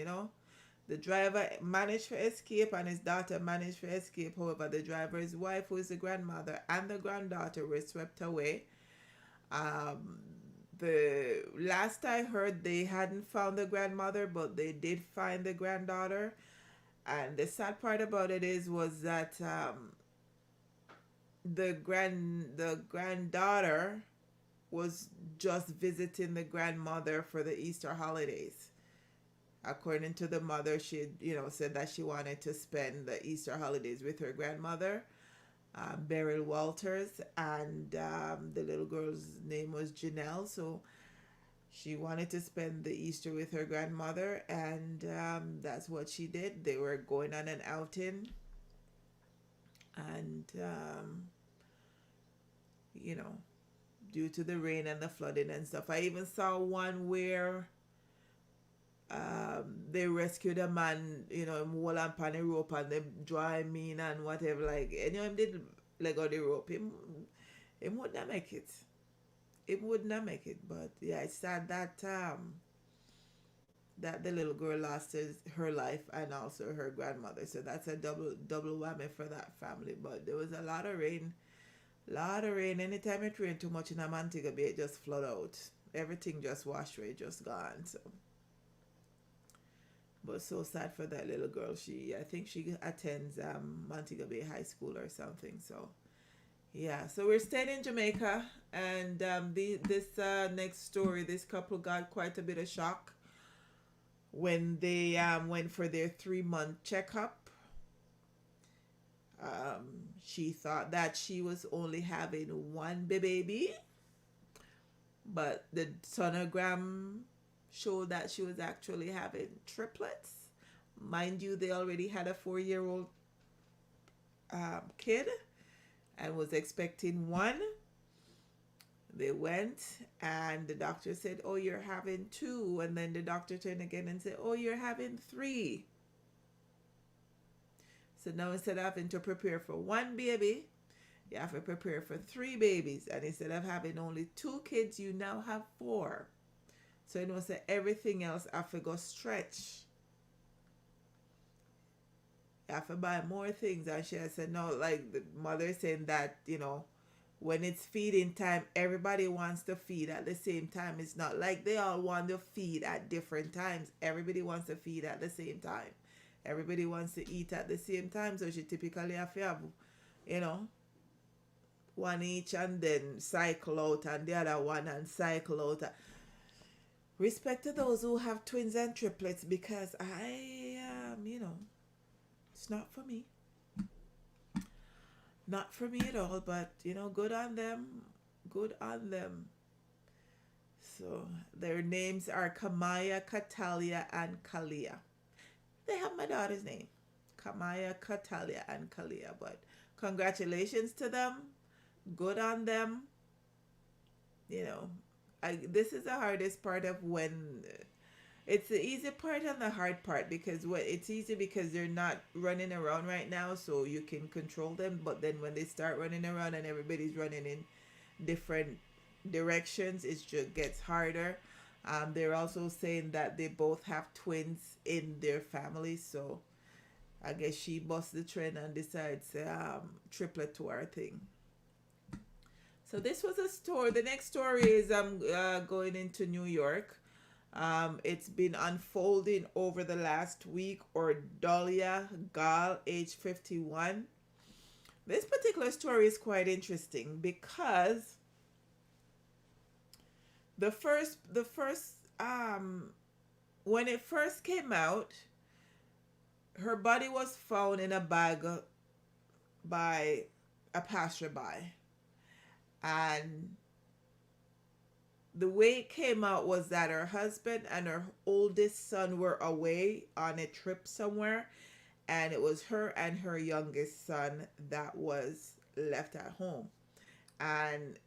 the driver managed to escape and his daughter managed to escape. However, the driver's wife, who is the grandmother, and the granddaughter were swept away. The last I heard, they hadn't found the grandmother, but they did find the granddaughter. And the sad part about it was that the granddaughter was just visiting the grandmother for the Easter holidays. According to the mother, she said that she wanted to spend the Easter holidays with her grandmother. Beryl Walters, and the little girl's name was Janelle. So she wanted to spend the Easter with her grandmother, and that's what she did. They were going on an outing, and you know, due to the rain and the flooding and stuff. I even saw one where they rescued a man, him hold on pan the rope and they draw him in and whatever. Like, him did let go the rope. Him would not make it. It would not make it. But yeah, it's sad that that the little girl lost her life and also her grandmother. So that's a double whammy for that family. But there was a lot of rain. Lot of rain. Anytime it rained too much in a Montego Bay, it just flood out. Everything just washed away, just gone. So, but so sad for that little girl. I think she attends Montego Bay High School or something. So, yeah. So we're staying in Jamaica, and this next story, this couple got quite a bit of shock when they went for their 3-month checkup. She thought that she was only having one baby, but the sonogram showed that she was actually having triplets. Mind you, they already had a 4-year-old kid and was expecting one. They went and the doctor said, "Oh, you're having 2." And then the doctor turned again and said, "Oh, you're having 3." So now instead of having to prepare for one baby, you have to prepare for 3 babies. And instead of having only 2 kids, you now have 4. So so everything else have to go stretch. You have to buy more things. And she has said, no, like the mother saying that, when it's feeding time, everybody wants to feed at the same time. It's not like they all want to feed at different times. Everybody wants to feed at the same time. Everybody wants to eat at the same time. So she typically have to have, one each and then cycle out and the other one and cycle out. Respect to those who have twins and triplets, because it's not for me. Not for me at all, but good on them. Good on them. So their names are Kamaya, Katalia, and Kalia. They have my daughter's name, Kamaya, Katalia, and Kalia. But congratulations to them. Good on them. This is the hardest part of when it's the easy part and the hard part, because it's easy because they're not running around right now, so you can control them. But then when they start running around and everybody's running in different directions, it just gets harder. They're also saying that they both have twins in their family, so I guess she busts the trend and decides triplet to our thing. So this was a story. The next story is going into New York. It's been unfolding over the last week. Or Dahlia Gall, age 51. This particular story is quite interesting because the first when it first came out, her body was found in a bag by a passerby. And the way it came out was that her husband and her oldest son were away on a trip somewhere, and it was her and her youngest son that was left at home. And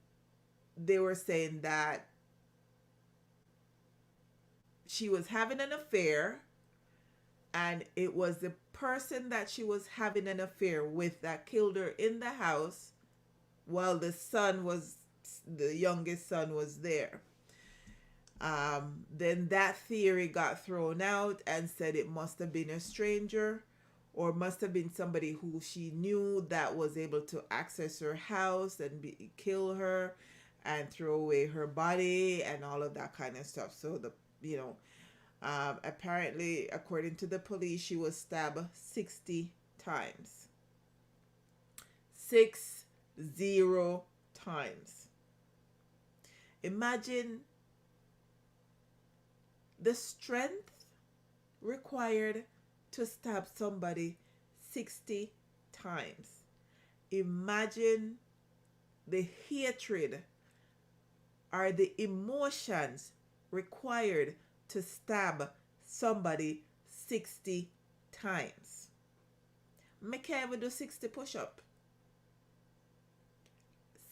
they were saying that she was having an affair, and it was the person that she was having an affair with that killed her in the house while the youngest son was there. Then that theory got thrown out and said it must have been a stranger, or must have been somebody who she knew that was able to access her house and kill her and throw away her body and all of that kind of stuff. So apparently, according to the police, she was stabbed 60 times. 60 times. Imagine the strength required to stab somebody 60 times. Imagine the hatred or the emotions required to stab somebody 60 times. Me can't even do 60 push-up.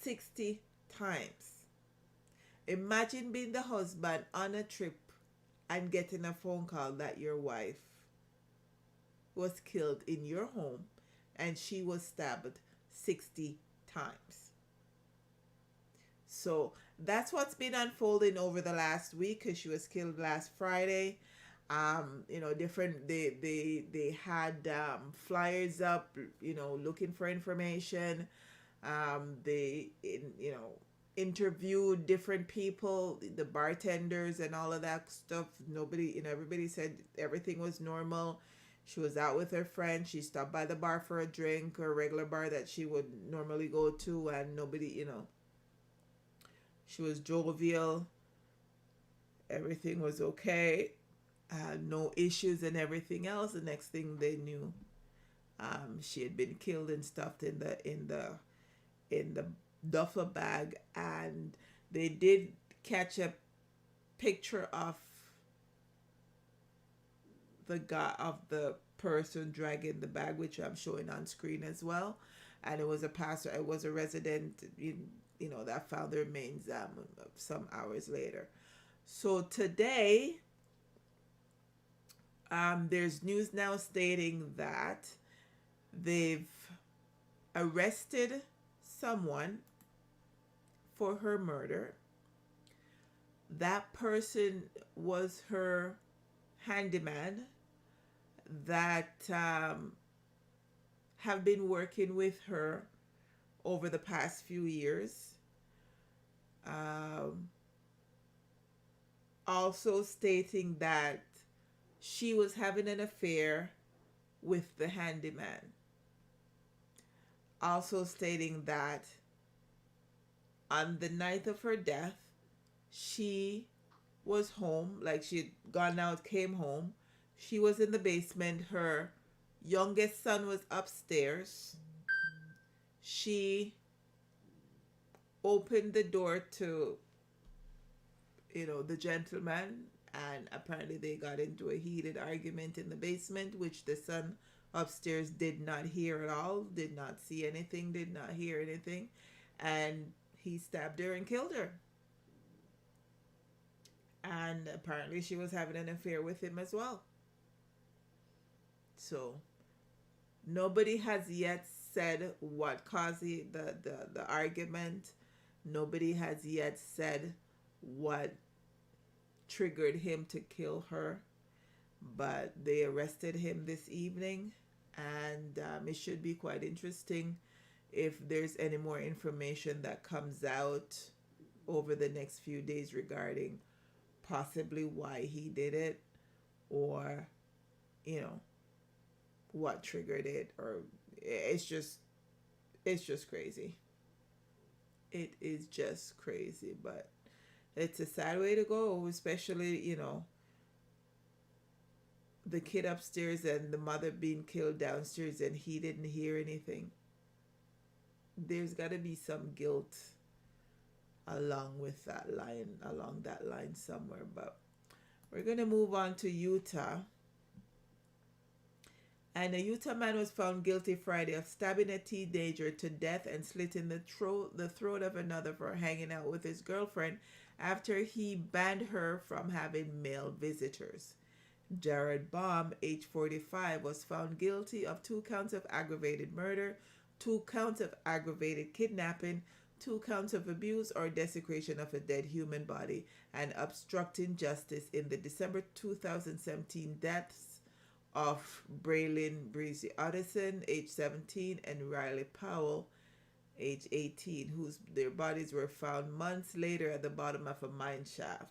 60 times. Imagine being the husband on a trip and getting a phone call that your wife was killed in your home and she was stabbed 60 times. So that's what's been unfolding over the last week, because she was killed last Friday. Different, they had flyers up, looking for information. They interviewed different people, the bartenders and all of that stuff. Nobody, everybody said everything was normal. She was out with her friend. She stopped by the bar for a drink, or a regular bar that she would normally go to, and nobody, she was jovial. Everything was okay. No issues and everything else. The next thing they knew, she had been killed and stuffed in the duffel bag. And they did catch a picture of the person dragging the bag, which I'm showing on screen as well. And it was a resident, that found the remains some hours later. So today, there's news now stating that they've arrested someone for her murder. That person was her handyman that have been working with her over the past few years. Also stating that she was having an affair with the handyman. Also stating that on the night of her death, she was home, like she'd gone out, came home. She was in the basement. Her youngest son was upstairs. She opened the door to, the gentleman, and apparently they got into a heated argument in the basement, which the son upstairs did not hear at all, did not see anything, did not hear anything, and he stabbed her and killed her. And apparently she was having an affair with him as well. So nobody has yet said what caused the argument. Nobody has yet said what triggered him to kill her. But they arrested him this evening, and it should be quite interesting if there's any more information that comes out over the next few days regarding possibly why he did it, or what triggered it, or it's just crazy. It is just crazy, but it's a sad way to go, especially the kid upstairs and the mother being killed downstairs, and he didn't hear anything. There's got to be some guilt along that line somewhere. But we're going to move on to Utah. And a Utah man was found guilty Friday of stabbing a teenager to death and slitting the throat of another for hanging out with his girlfriend after he banned her from having male visitors. Jared Baum, age 45, was found guilty of 2 counts of aggravated murder, 2 counts of aggravated kidnapping, 2 counts of abuse or desecration of a dead human body, and obstructing justice in the December 2017 deaths of Braylon Breezy Addison, age 17, and Riley Powell, age 18, their bodies were found months later at the bottom of a mine shaft.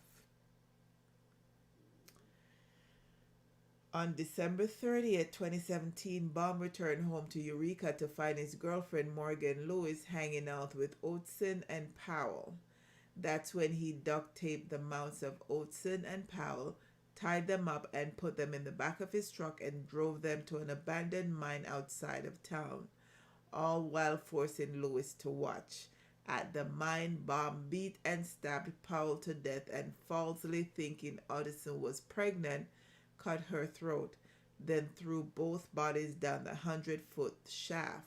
On December 30th, 2017, Baum returned home to Eureka to find his girlfriend Morgan Lewis hanging out with Oatson and Powell. That's when he duct taped the mouths of Oatson and Powell, tied them up, and put them in the back of his truck and drove them to an abandoned mine outside of town. all while forcing Lewis to watch. At the mine, Bomb beat and stabbed Powell to death and falsely thinking Addison was pregnant, cut her throat, then threw both bodies down the 100-foot shaft.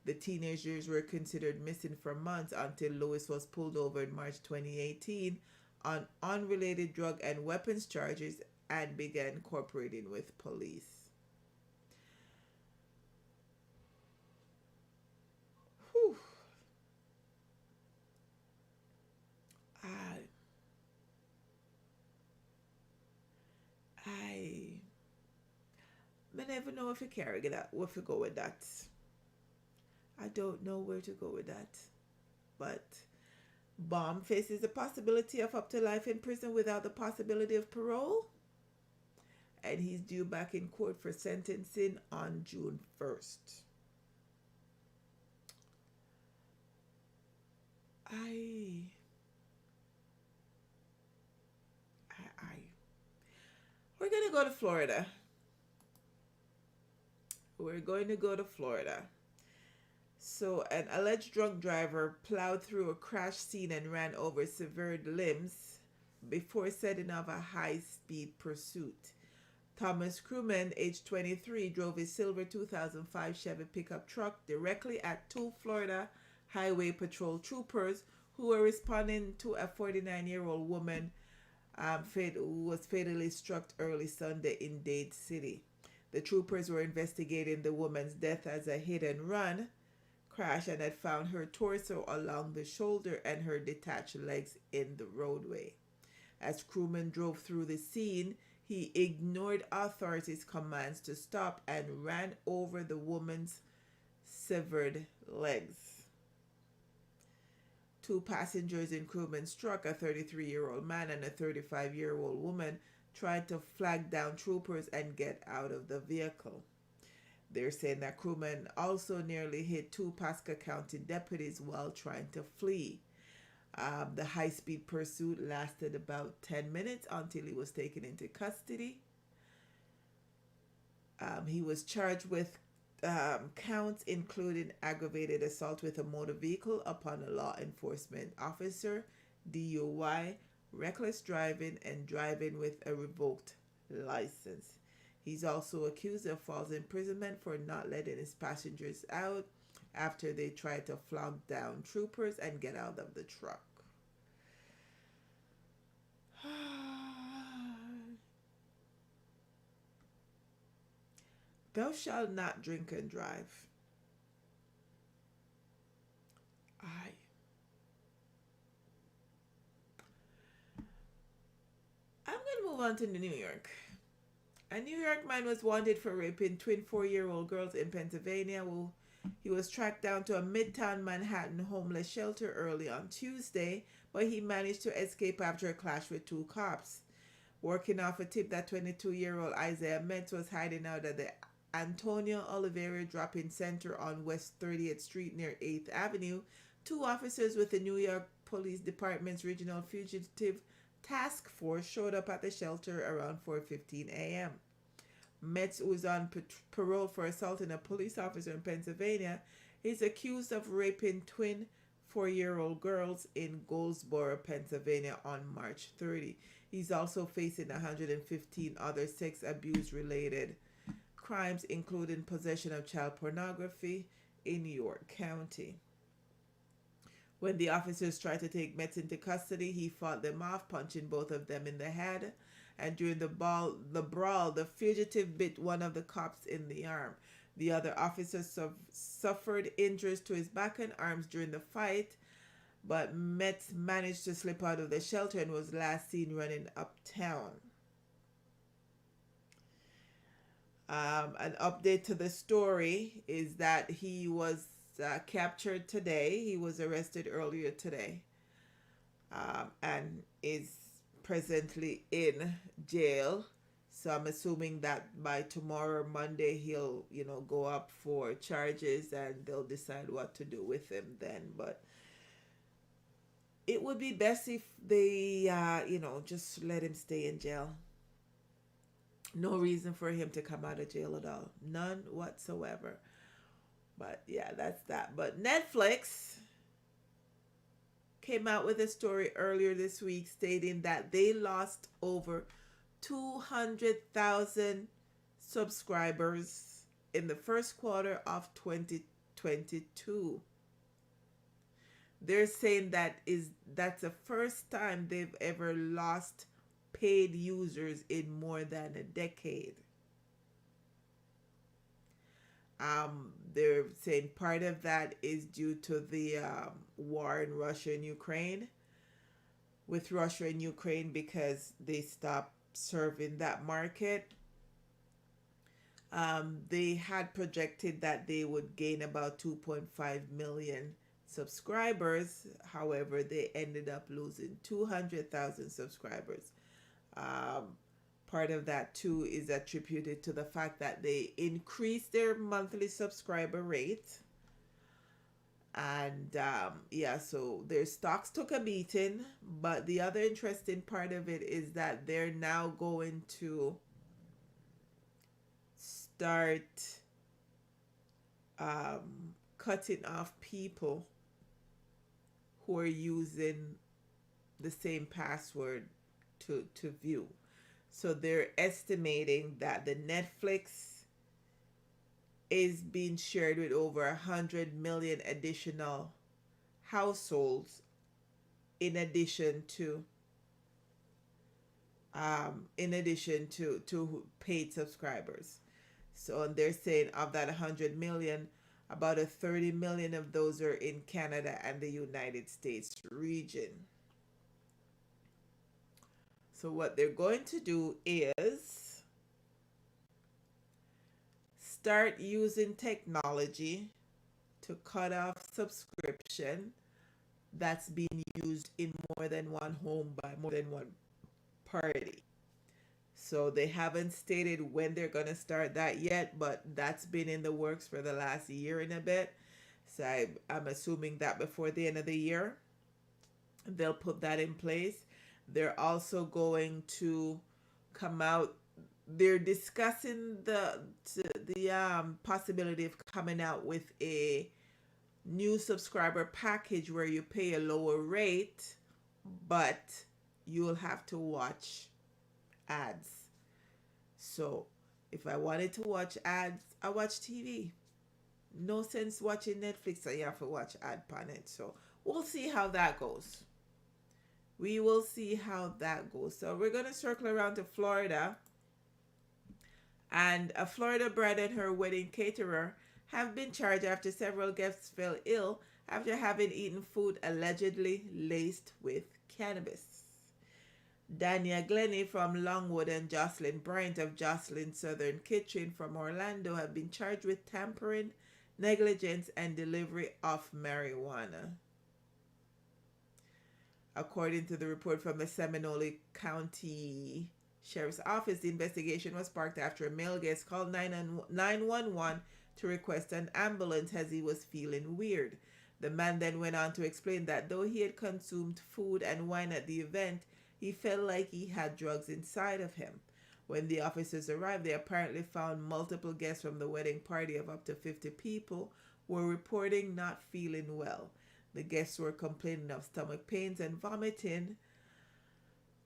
The teenagers were considered missing for months until Lewis was pulled over in March 2018 on unrelated drug and weapons charges and began cooperating with police. Whew. I, I never know if you carry that, if you go with that. I don't know where to go with that. But Baum faces the possibility of up to life in prison without the possibility of parole. And he's due back in court for sentencing on June 1st. We're going to go to Florida. We're going to go to Florida. So, an alleged drunk driver plowed through a crash scene and ran over severed limbs before setting off a high-speed pursuit. Thomas Crewman, age 23, drove his silver 2005 Chevy pickup truck directly at two Florida Highway Patrol troopers who were responding to a 49-year-old woman who was fatally struck early Sunday in Dade City. The troopers were investigating the woman's death as a hit-and-run crash and had found her torso along the shoulder and her detached legs in the roadway. As Crewman drove through the scene, he ignored authorities' commands to stop and ran over the woman's severed legs. Two passengers in Crewman's truck, a 33-year-old man and a 35-year-old woman, tried to flag down troopers and get out of the vehicle. They're saying that Crewman also nearly hit two Pasco County deputies while trying to flee. The high-speed pursuit lasted about 10 minutes until he was taken into custody. He was charged with counts including aggravated assault with a motor vehicle upon a law enforcement officer, DUI, reckless driving, and driving with a revoked license. He's also accused of false imprisonment for not letting his passengers out after they tried to flag down troopers and get out of the truck. Thou shalt not drink and drive. I'm going to move on to New York. A New York man was wanted for raping twin 4-year-old girls in Pennsylvania. He was tracked down to a Midtown Manhattan homeless shelter early on Tuesday, but he managed to escape after a clash with two cops. Working off a tip that 22-year-old Isaiah Metz was hiding out at the Antonio Oliveira drop-in center on West 30th Street near 8th Avenue, two officers with the New York Police Department's Regional Fugitive Task Force showed up at the shelter around 4:15 a.m. Metz, who is on parole for assaulting a police officer in Pennsylvania, is accused of raping twin 4-year-old girls in Goldsboro, Pennsylvania on March 30. He's also facing 115 other sex abuse-related crimes, including possession of child pornography in York County. When the officers tried to take Metz into custody, he fought them off, punching both of them in the head. And during the brawl, the fugitive bit one of the cops in the arm. The other officer suffered injuries to his back and arms during the fight, but Metz managed to slip out of the shelter and was last seen running uptown. An update to the story is that he was captured today. He was arrested earlier today and is presently in jail. So I'm assuming that by tomorrow, Monday, he'll, go up for charges and they'll decide what to do with him then. But it would be best if they, just let him stay in jail. No reason for him to come out of jail at all. None whatsoever. But yeah, that's that. But Netflix came out with a story earlier this week stating that they lost over 200,000 subscribers in the first quarter of 2022. They're saying that's the first time they've ever lost paid users in more than a decade. They're saying part of that is due to the war in Russia and Ukraine, with Russia and Ukraine, because they stopped serving that market. They had projected that they would gain about 2.5 million subscribers. However, they ended up losing 200,000 subscribers. Um, Part of that too is attributed to the fact that they increased their monthly subscriber rate. And yeah, so their stocks took a beating. But the other interesting part of it is that they're now going to start cutting off people who are using the same password to view. So they're estimating that the Netflix is being shared with over 100 million additional households, in addition to paid subscribers. So, and they're saying of that 100 million, about a 30 million of those are in Canada and the United States region. So what they're going to do is start using technology to cut off subscription that's being used in more than one home by more than one party. So they haven't stated when they're going to start that yet, but that's been in the works for the last year and a bit. So I'm assuming that before the end of the year, they'll put that in place. They're also going to come out. They're discussing the possibility of coming out with a new subscriber package where you pay a lower rate, but you'll have to watch ads. So if I wanted to watch ads, I watch TV. No sense watching Netflix, so you have to watch ad on it. So we'll see how that goes. We will see how that goes. So we're going to circle around to Florida. And a Florida bride and her wedding caterer have been charged after several guests fell ill after having eaten food allegedly laced with cannabis. Dania Glennie from Longwood and Jocelyn Bryant of Jocelyn Southern Kitchen from Orlando have been charged with tampering, negligence, and delivery of marijuana. According to the report from the Seminole County Sheriff's Office, the investigation was sparked after a male guest called 911 to request an ambulance as he was feeling weird. The man then went on to explain that though he had consumed food and wine at the event, he felt like he had drugs inside of him. When the officers arrived, they apparently found multiple guests from the wedding party of up to 50 people were reporting not feeling well. The guests were complaining of stomach pains and vomiting,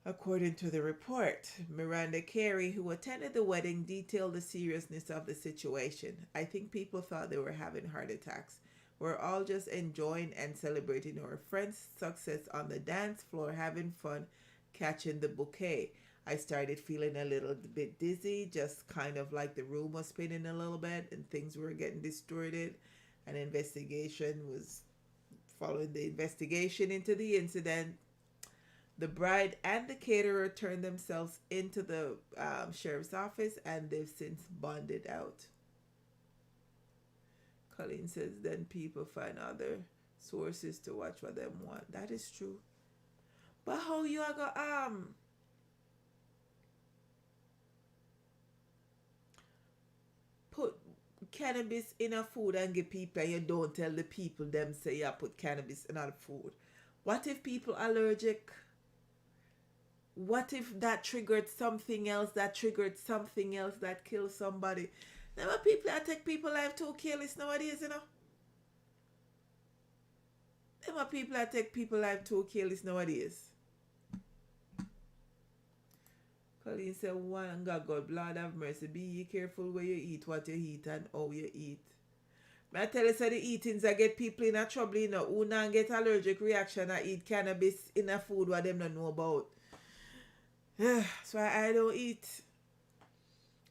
according to the report. Miranda Carey, who attended the wedding, detailed the seriousness of the situation. I think people thought they were having heart attacks. We're all just enjoying and celebrating our friend's success on the dance floor, having fun, catching the bouquet. I started feeling a little bit dizzy, just kind of like the room was spinning a little bit and things were getting distorted. An investigation was following the investigation into the incident. The bride and the caterer turned themselves into the sheriff's office, and they've since bonded out. Colleen says then people find other sources to watch what them want. That is true. But how you are gonna put cannabis in a food and give people, and you don't tell the people them say you put cannabis in a food? What if people allergic? What if that triggered something else that killed somebody? Them are people that take people life too careless nowadays, you know. Them are people that take people life too careless nowadays. Colleen said, one God, God, Lord have mercy. Be ye careful where you eat, what you eat, and how you eat. But I tell you, so the eatings that get people in a trouble, you know, who not get allergic reaction and eat cannabis in a food what them don't know about. So I don't eat.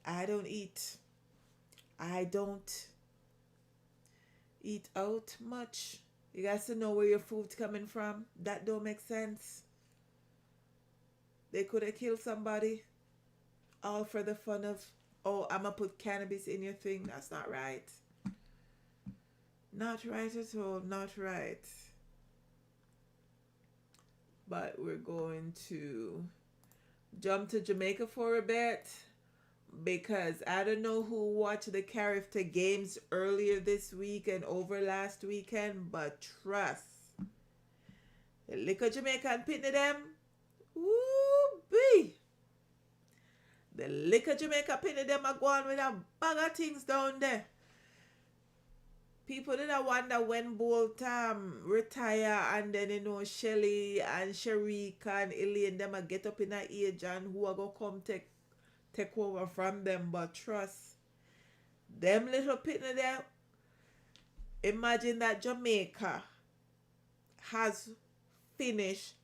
I don't eat. I don't eat out much. You guys to know where your food's coming from. That don't make sense. They could have killed somebody all for the fun of, oh, I'm going to put cannabis in your thing. That's not right. Not right at all. Not right. But we're going to jump to Jamaica for a bit, because I don't know who watched the character games earlier this week and over last weekend, but trust, the liquor Jamaican pitney them, woo bee. The liquor Jamaica pitney them are going with a bag of things down there. People did I wonder when Bolt retire, and then you know Shelly and Sharika and Elaine them a get up in a age and who are gonna come take over from them. But trust, them little pitney there, imagine that Jamaica has finished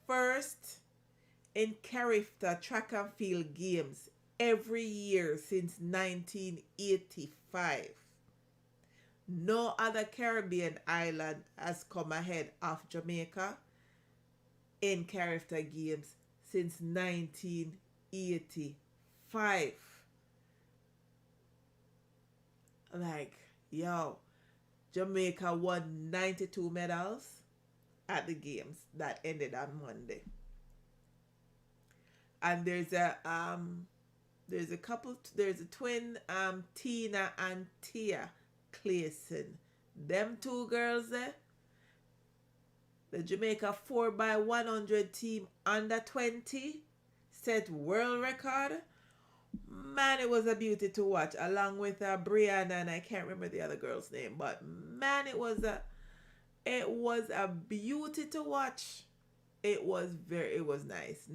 first in character track and field games every year since 1985. No other Caribbean island has come ahead of Jamaica in character games since 1985. Like, yo, Jamaica won 92 medals at the games that ended on Monday. And there's a twin, Tina and Tia Clayson. Them two girls there, the Jamaica 4x100 team under 20 set world record. Man, it was a beauty to watch, along with Brianna, and I can't remember the other girl's name, but man, it was a beauty to watch. It was nice.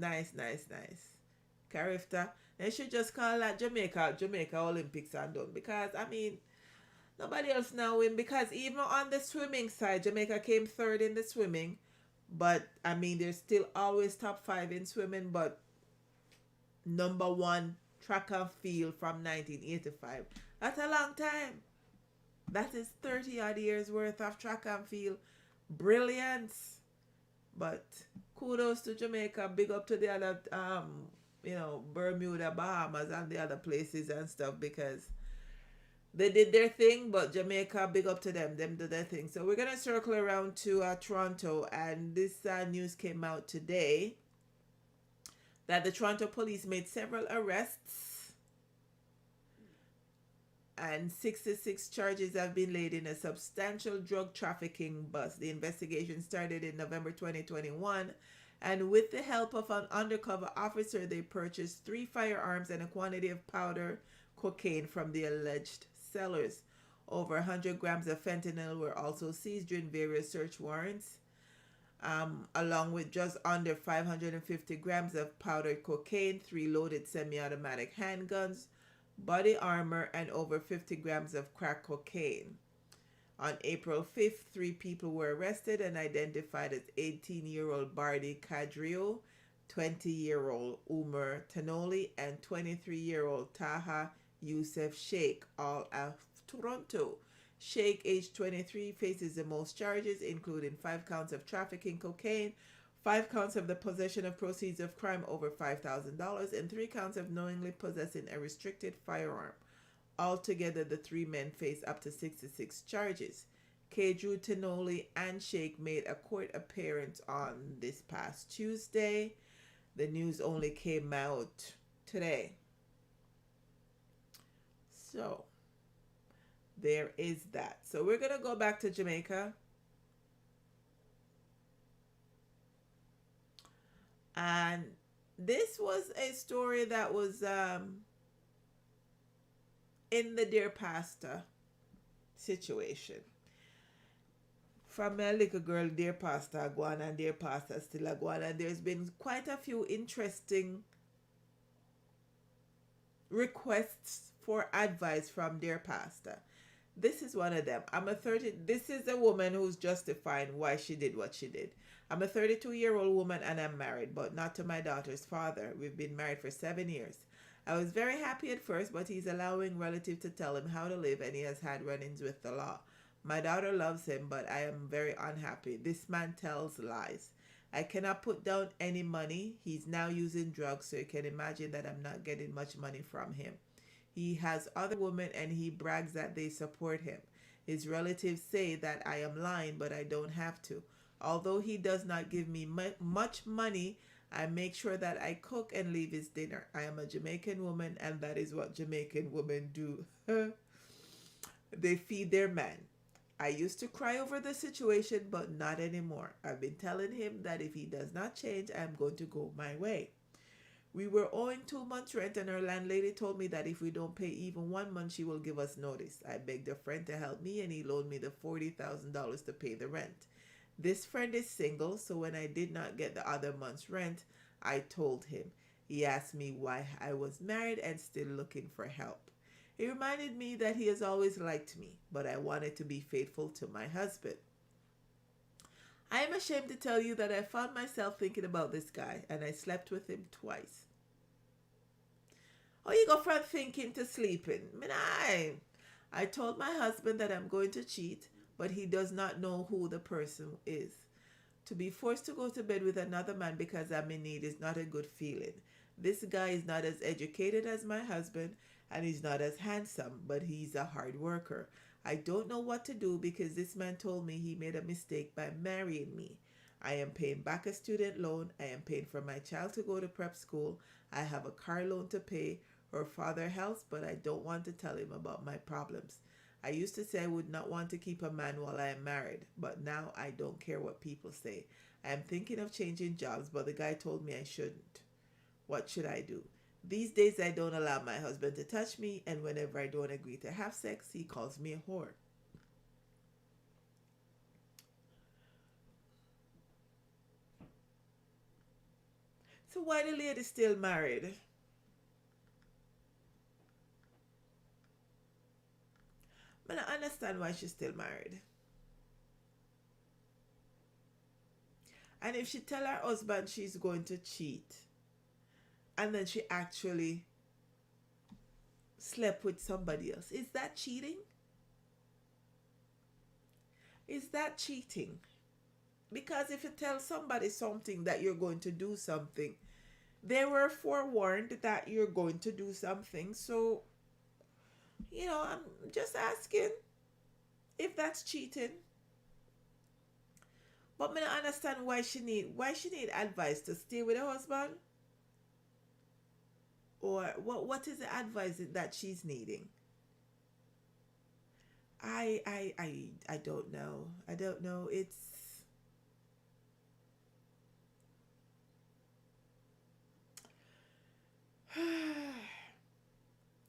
Character. They should just call that Jamaica Olympics and done, because I mean, nobody else now win, because even on the swimming side, Jamaica came third in the swimming, but I mean, there's still always top 5 in swimming, but number 1 track and field from 1985. That's a long time. That is 30 odd years worth of track and field brilliance. But kudos to Jamaica. Big up to the other, Bermuda, Bahamas, and the other places and stuff, because they did their thing. But Jamaica, big up to them. Them did their thing. So we're going to circle around to Toronto. And this news came out today that the Toronto police made several arrests and 66 charges have been laid in a substantial drug trafficking bust. The investigation started in November 2021, and with the help of an undercover officer, they purchased 3 firearms and a quantity of powder cocaine from the alleged sellers. Over 100 grams of fentanyl were also seized during various search warrants, along with just under 550 grams of powdered cocaine, 3 loaded semi-automatic handguns, body armor, and over 50 grams of crack cocaine. On April 5th, 3 people were arrested and identified as 18-year-old Bardi Cadrio, 20-year-old Umar Tenoli, and 23-year-old Taha Youssef Sheikh, all of Toronto. Sheikh, age 23, faces the most charges, including 5 counts of trafficking cocaine, 5 counts of the possession of proceeds of crime over $5,000, and 3 counts of knowingly possessing a restricted firearm. Altogether, the 3 men face up to 66 charges. Kedru, Tenoli, and Sheikh made a court appearance on this past Tuesday. The news only came out today. So, there is that. So, we're going to go back to Jamaica. And this was a story that was in the dear pastor situation. From my little girl, dear pastor, I go on, and dear pastor still a go on, and there's been quite a few interesting requests for advice from dear pastor. This is one of them. This is a woman who's justifying why she did what she did. I'm a 32-year-old woman and I'm married, but not to my daughter's father. We've been married for 7 years. I was very happy at first, but he's allowing relatives to tell him how to live, and he has had run-ins with the law. My daughter loves him, but I am very unhappy. This man tells lies. I cannot put down any money. He's now using drugs, so you can imagine that I'm not getting much money from him. He has other women and he brags that they support him. His relatives say that I am lying, but I don't have to. Although he does not give me much money, I make sure that I cook and leave his dinner. I am a Jamaican woman, and that is what Jamaican women do. They feed their man. I used to cry over the situation, but not anymore. I've been telling him that if he does not change, I am going to go my way. We were owing 2 months' rent, and our landlady told me that if we don't pay even 1 month, she will give us notice. I begged a friend to help me, and he loaned me the $40,000 to pay the rent. This friend is single, so when I did not get the other month's rent, I told him. He asked me why I was married and still looking for help. He reminded me that he has always liked me, but I wanted to be faithful to my husband. I am ashamed to tell you that I found myself thinking about this guy, and I slept with him twice. Oh, you go from thinking to sleeping? I told my husband that I'm going to cheat, but he does not know who the person is. To be forced to go to bed with another man because I'm in need is not a good feeling. This guy is not as educated as my husband, and he's not as handsome, but he's a hard worker. I don't know what to do because this man told me he made a mistake by marrying me. I am paying back a student loan. I am paying for my child to go to prep school. I have a car loan to pay. Her father helps, but I don't want to tell him about my problems. I used to say I would not want to keep a man while I am married, but now I don't care what people say. I am thinking of changing jobs, but the guy told me I shouldn't. What should I do? These days I don't allow my husband to touch me, and whenever I don't agree to have sex, he calls me a whore. So why the lady still married? I don't understand why she's still married. And if she tell her husband she's going to cheat, and then she actually slept with somebody else, is that cheating? Is that cheating? Because if you tell somebody something that you're going to do something, they were forewarned that you're going to do something. So, I'm just asking if that's cheating. But I don't understand why she need advice to stay with her husband, or what is the advice that she's needing? I don't know. I don't know. It's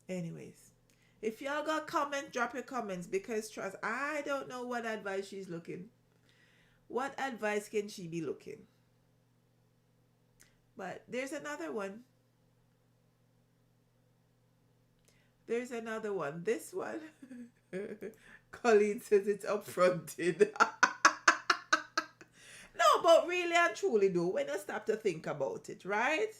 anyways. If y'all got comments, drop your comments, because trust, I don't know what advice she's looking. What advice can she be looking? But there's another one. There's another one. This one, Colleen says it's upfronted. No, but really and truly though, when you stop to think about it, right?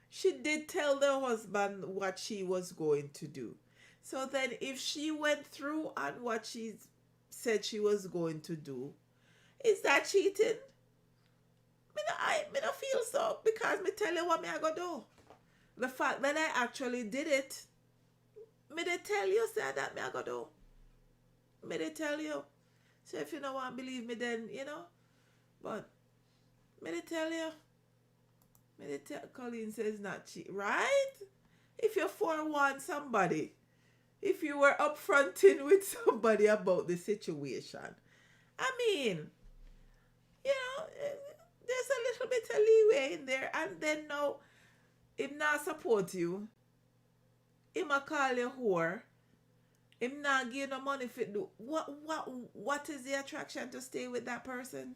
She did tell the husband what she was going to do. So then if she went through on what she said she was going to do, is that cheating? Me not feel so, because me tell you what me I go do. The fact that I actually did it, me they tell you say that me I go do. Me they tell you. So if you don't want to believe me, then But me they tell you. Me they tell Colleen says not cheat, right? If you forewarn somebody, if you were upfronting with somebody about the situation, I mean, there's a little bit of leeway in there, and then now, if not support you, him a call you whore. Him not give you no money for do. What is the attraction to stay with that person?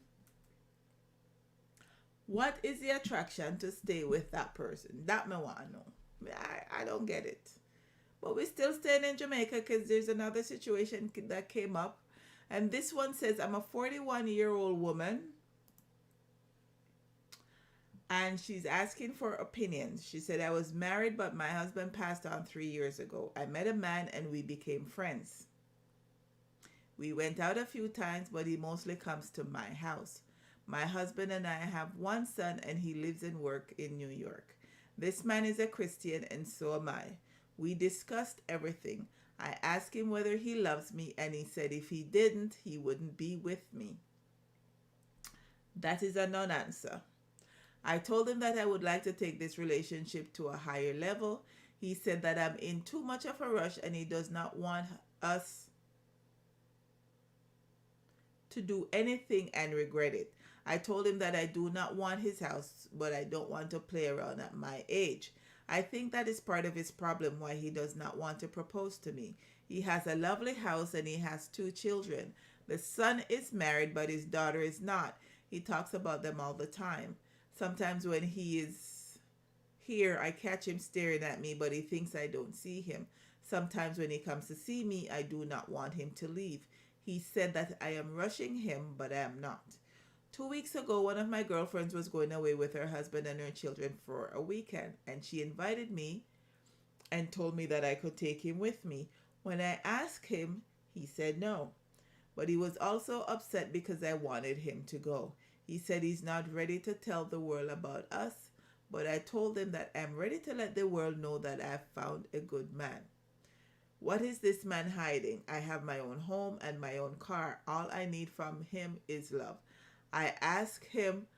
What is the attraction to stay with that person? That me want to know. I don't get it. But we're still staying in Jamaica because there's another situation that came up. And this one says, I'm a 41-year-old woman and she's asking for opinions. She said, I was married, but my husband passed on 3 years ago. I met a man and we became friends. We went out a few times, but he mostly comes to my house. My husband and I have one son and he lives and works in New York. This man is a Christian and so am I. We discussed everything. I asked him whether he loves me and he said if he didn't, he wouldn't be with me. That is a non-answer. I told him that I would like to take this relationship to a higher level. He said that I'm in too much of a rush and he does not want us to do anything and regret it. I told him that I do not want his house, but I don't want to play around at my age. I think that is part of his problem why he does not want to propose to me. He has a lovely house and he has 2 children. The son is married, but his daughter is not. He talks about them all the time. Sometimes when he is here, I catch him staring at me, but he thinks I don't see him. Sometimes when he comes to see me, I do not want him to leave. He said that I am rushing him, but I am not. 2 weeks ago, one of my girlfriends was going away with her husband and her children for a weekend, and she invited me and told me that I could take him with me. When I asked him, he said no. But he was also upset because I wanted him to go. He said he's not ready to tell the world about us, but I told him that I'm ready to let the world know that I've found a good man. What is this man hiding? I have my own home and my own car. All I need from him is love. I asked him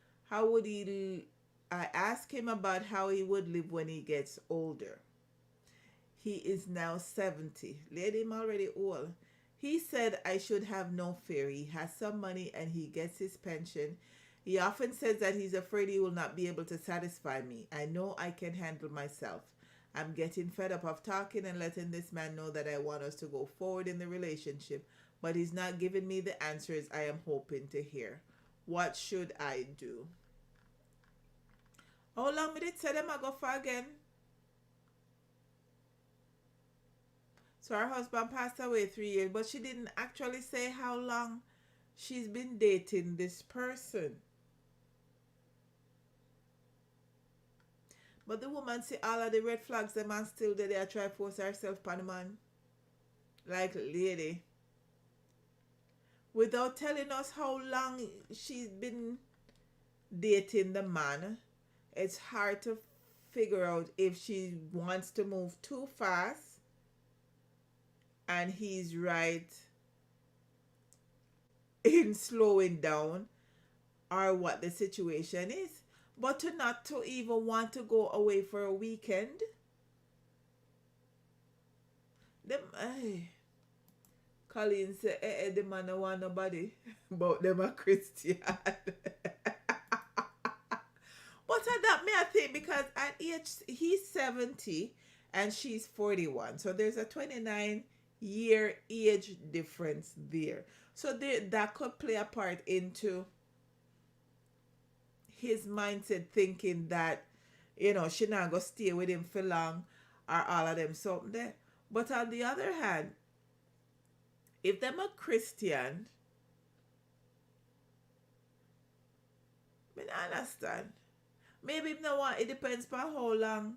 about how he would live when he gets older. He is now 70. Lady, him already old. He said I should have no fear. He has some money and he gets his pension. He often says that he's afraid he will not be able to satisfy me. I know I can handle myself. I'm getting fed up of talking and letting this man know that I want us to go forward in the relationship, but he's not giving me the answers I am hoping to hear. What should I do? How long did it say them I go for again? So her husband passed away 3 years, but she didn't actually say how long she's been dating this person. But the woman see all of the red flags, the man still there, they try to force herself upon the man. Like, lady. Without telling us how long she's been dating the man, it's hard to figure out if she wants to move too fast and he's right in slowing down or what the situation is. But to not to even want to go away for a weekend, them, Colleen say, the man don't want nobody, but them a Christian. But that me I think because at age, he's 70 and she's 41. So there's a 29-year age difference there. So that could play a part into his mindset thinking that, she not going to stay with him for long or all of them something there. But on the other hand, if them a Christian, I understand. Maybe him no want, it depends on how long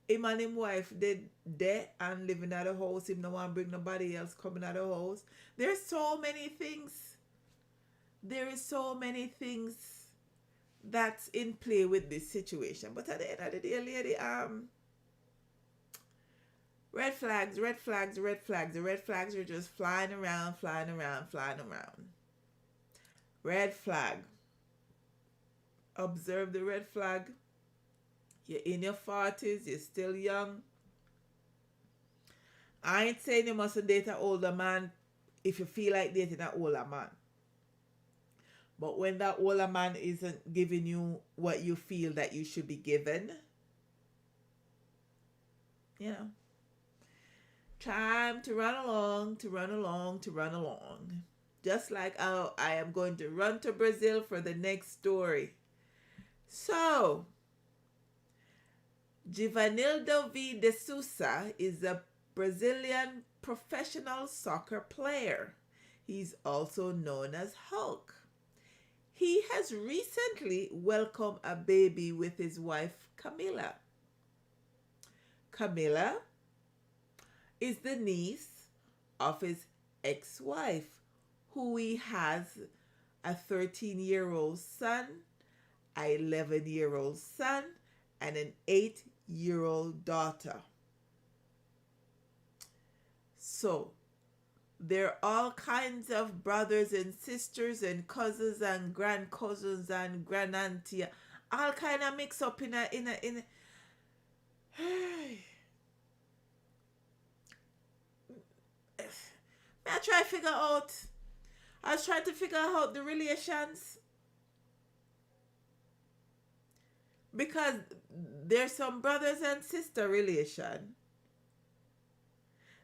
him and him wife did there and living at the house. Him no want bring nobody else coming at the house. There's so many things. There is so many things that's in play with this situation. But at the end of the day, lady, red flags, red flags, red flags. The red flags are just flying around, flying around, flying around. Red flag. Observe the red flag. You're in your 40s, you're still young. I ain't saying you mustn't date an older man if you feel like dating an older man. But when that older man isn't giving you what you feel that you should be given, Time to run along, to run along, to run along. Just like I am going to run to Brazil for the next story. So, Givanildo V. de Souza is a Brazilian professional soccer player. He's also known as Hulk. He has recently welcomed a baby with his wife, Camila. Camila is the niece of his ex-wife, who he has a 13-year-old son, an 11-year-old son, and an 8-year-old daughter. So, there are all kinds of brothers and sisters and cousins and grand cousins and grandauntie, all kind of mix up in a. I try to figure out. I was trying to figure out the relations, because there's some brothers and sister relation.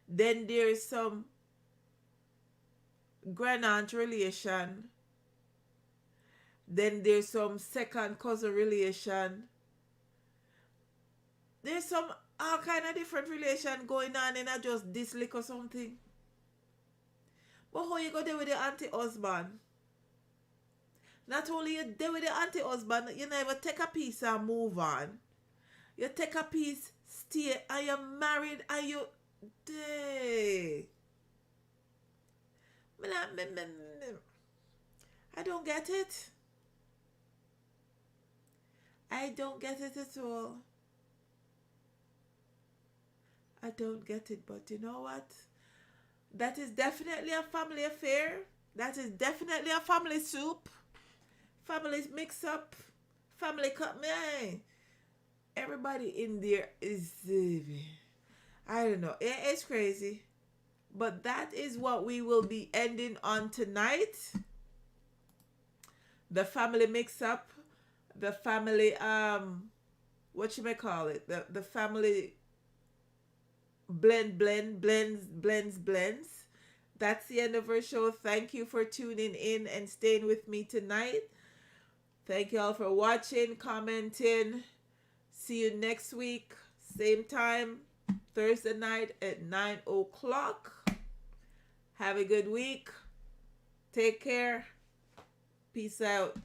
Then there's some grand aunt relation. Then there's some second cousin relation. There's some all kind of different relation going on in a just this lick or something. But how you go there with the anti-husband? Not only you there with the anti-husband, you never take a piece and move on. You take a piece, stay, and you're married, and you... Day. I don't get it. I don't get it at all. I don't get it, but you know what? That is definitely a family affair. That is definitely a family soup. Family mix up. Family cut me. Everybody in there is... I don't know. It's crazy. But that is what we will be ending on tonight. The family mix up. The family, what you may call it? The family blends. That's the end of our show. Thank you for tuning in and staying with me tonight. Thank you all for watching, commenting. See you next week. Same time, Thursday night at 9 o'clock. Have a good week. Take care. Peace out.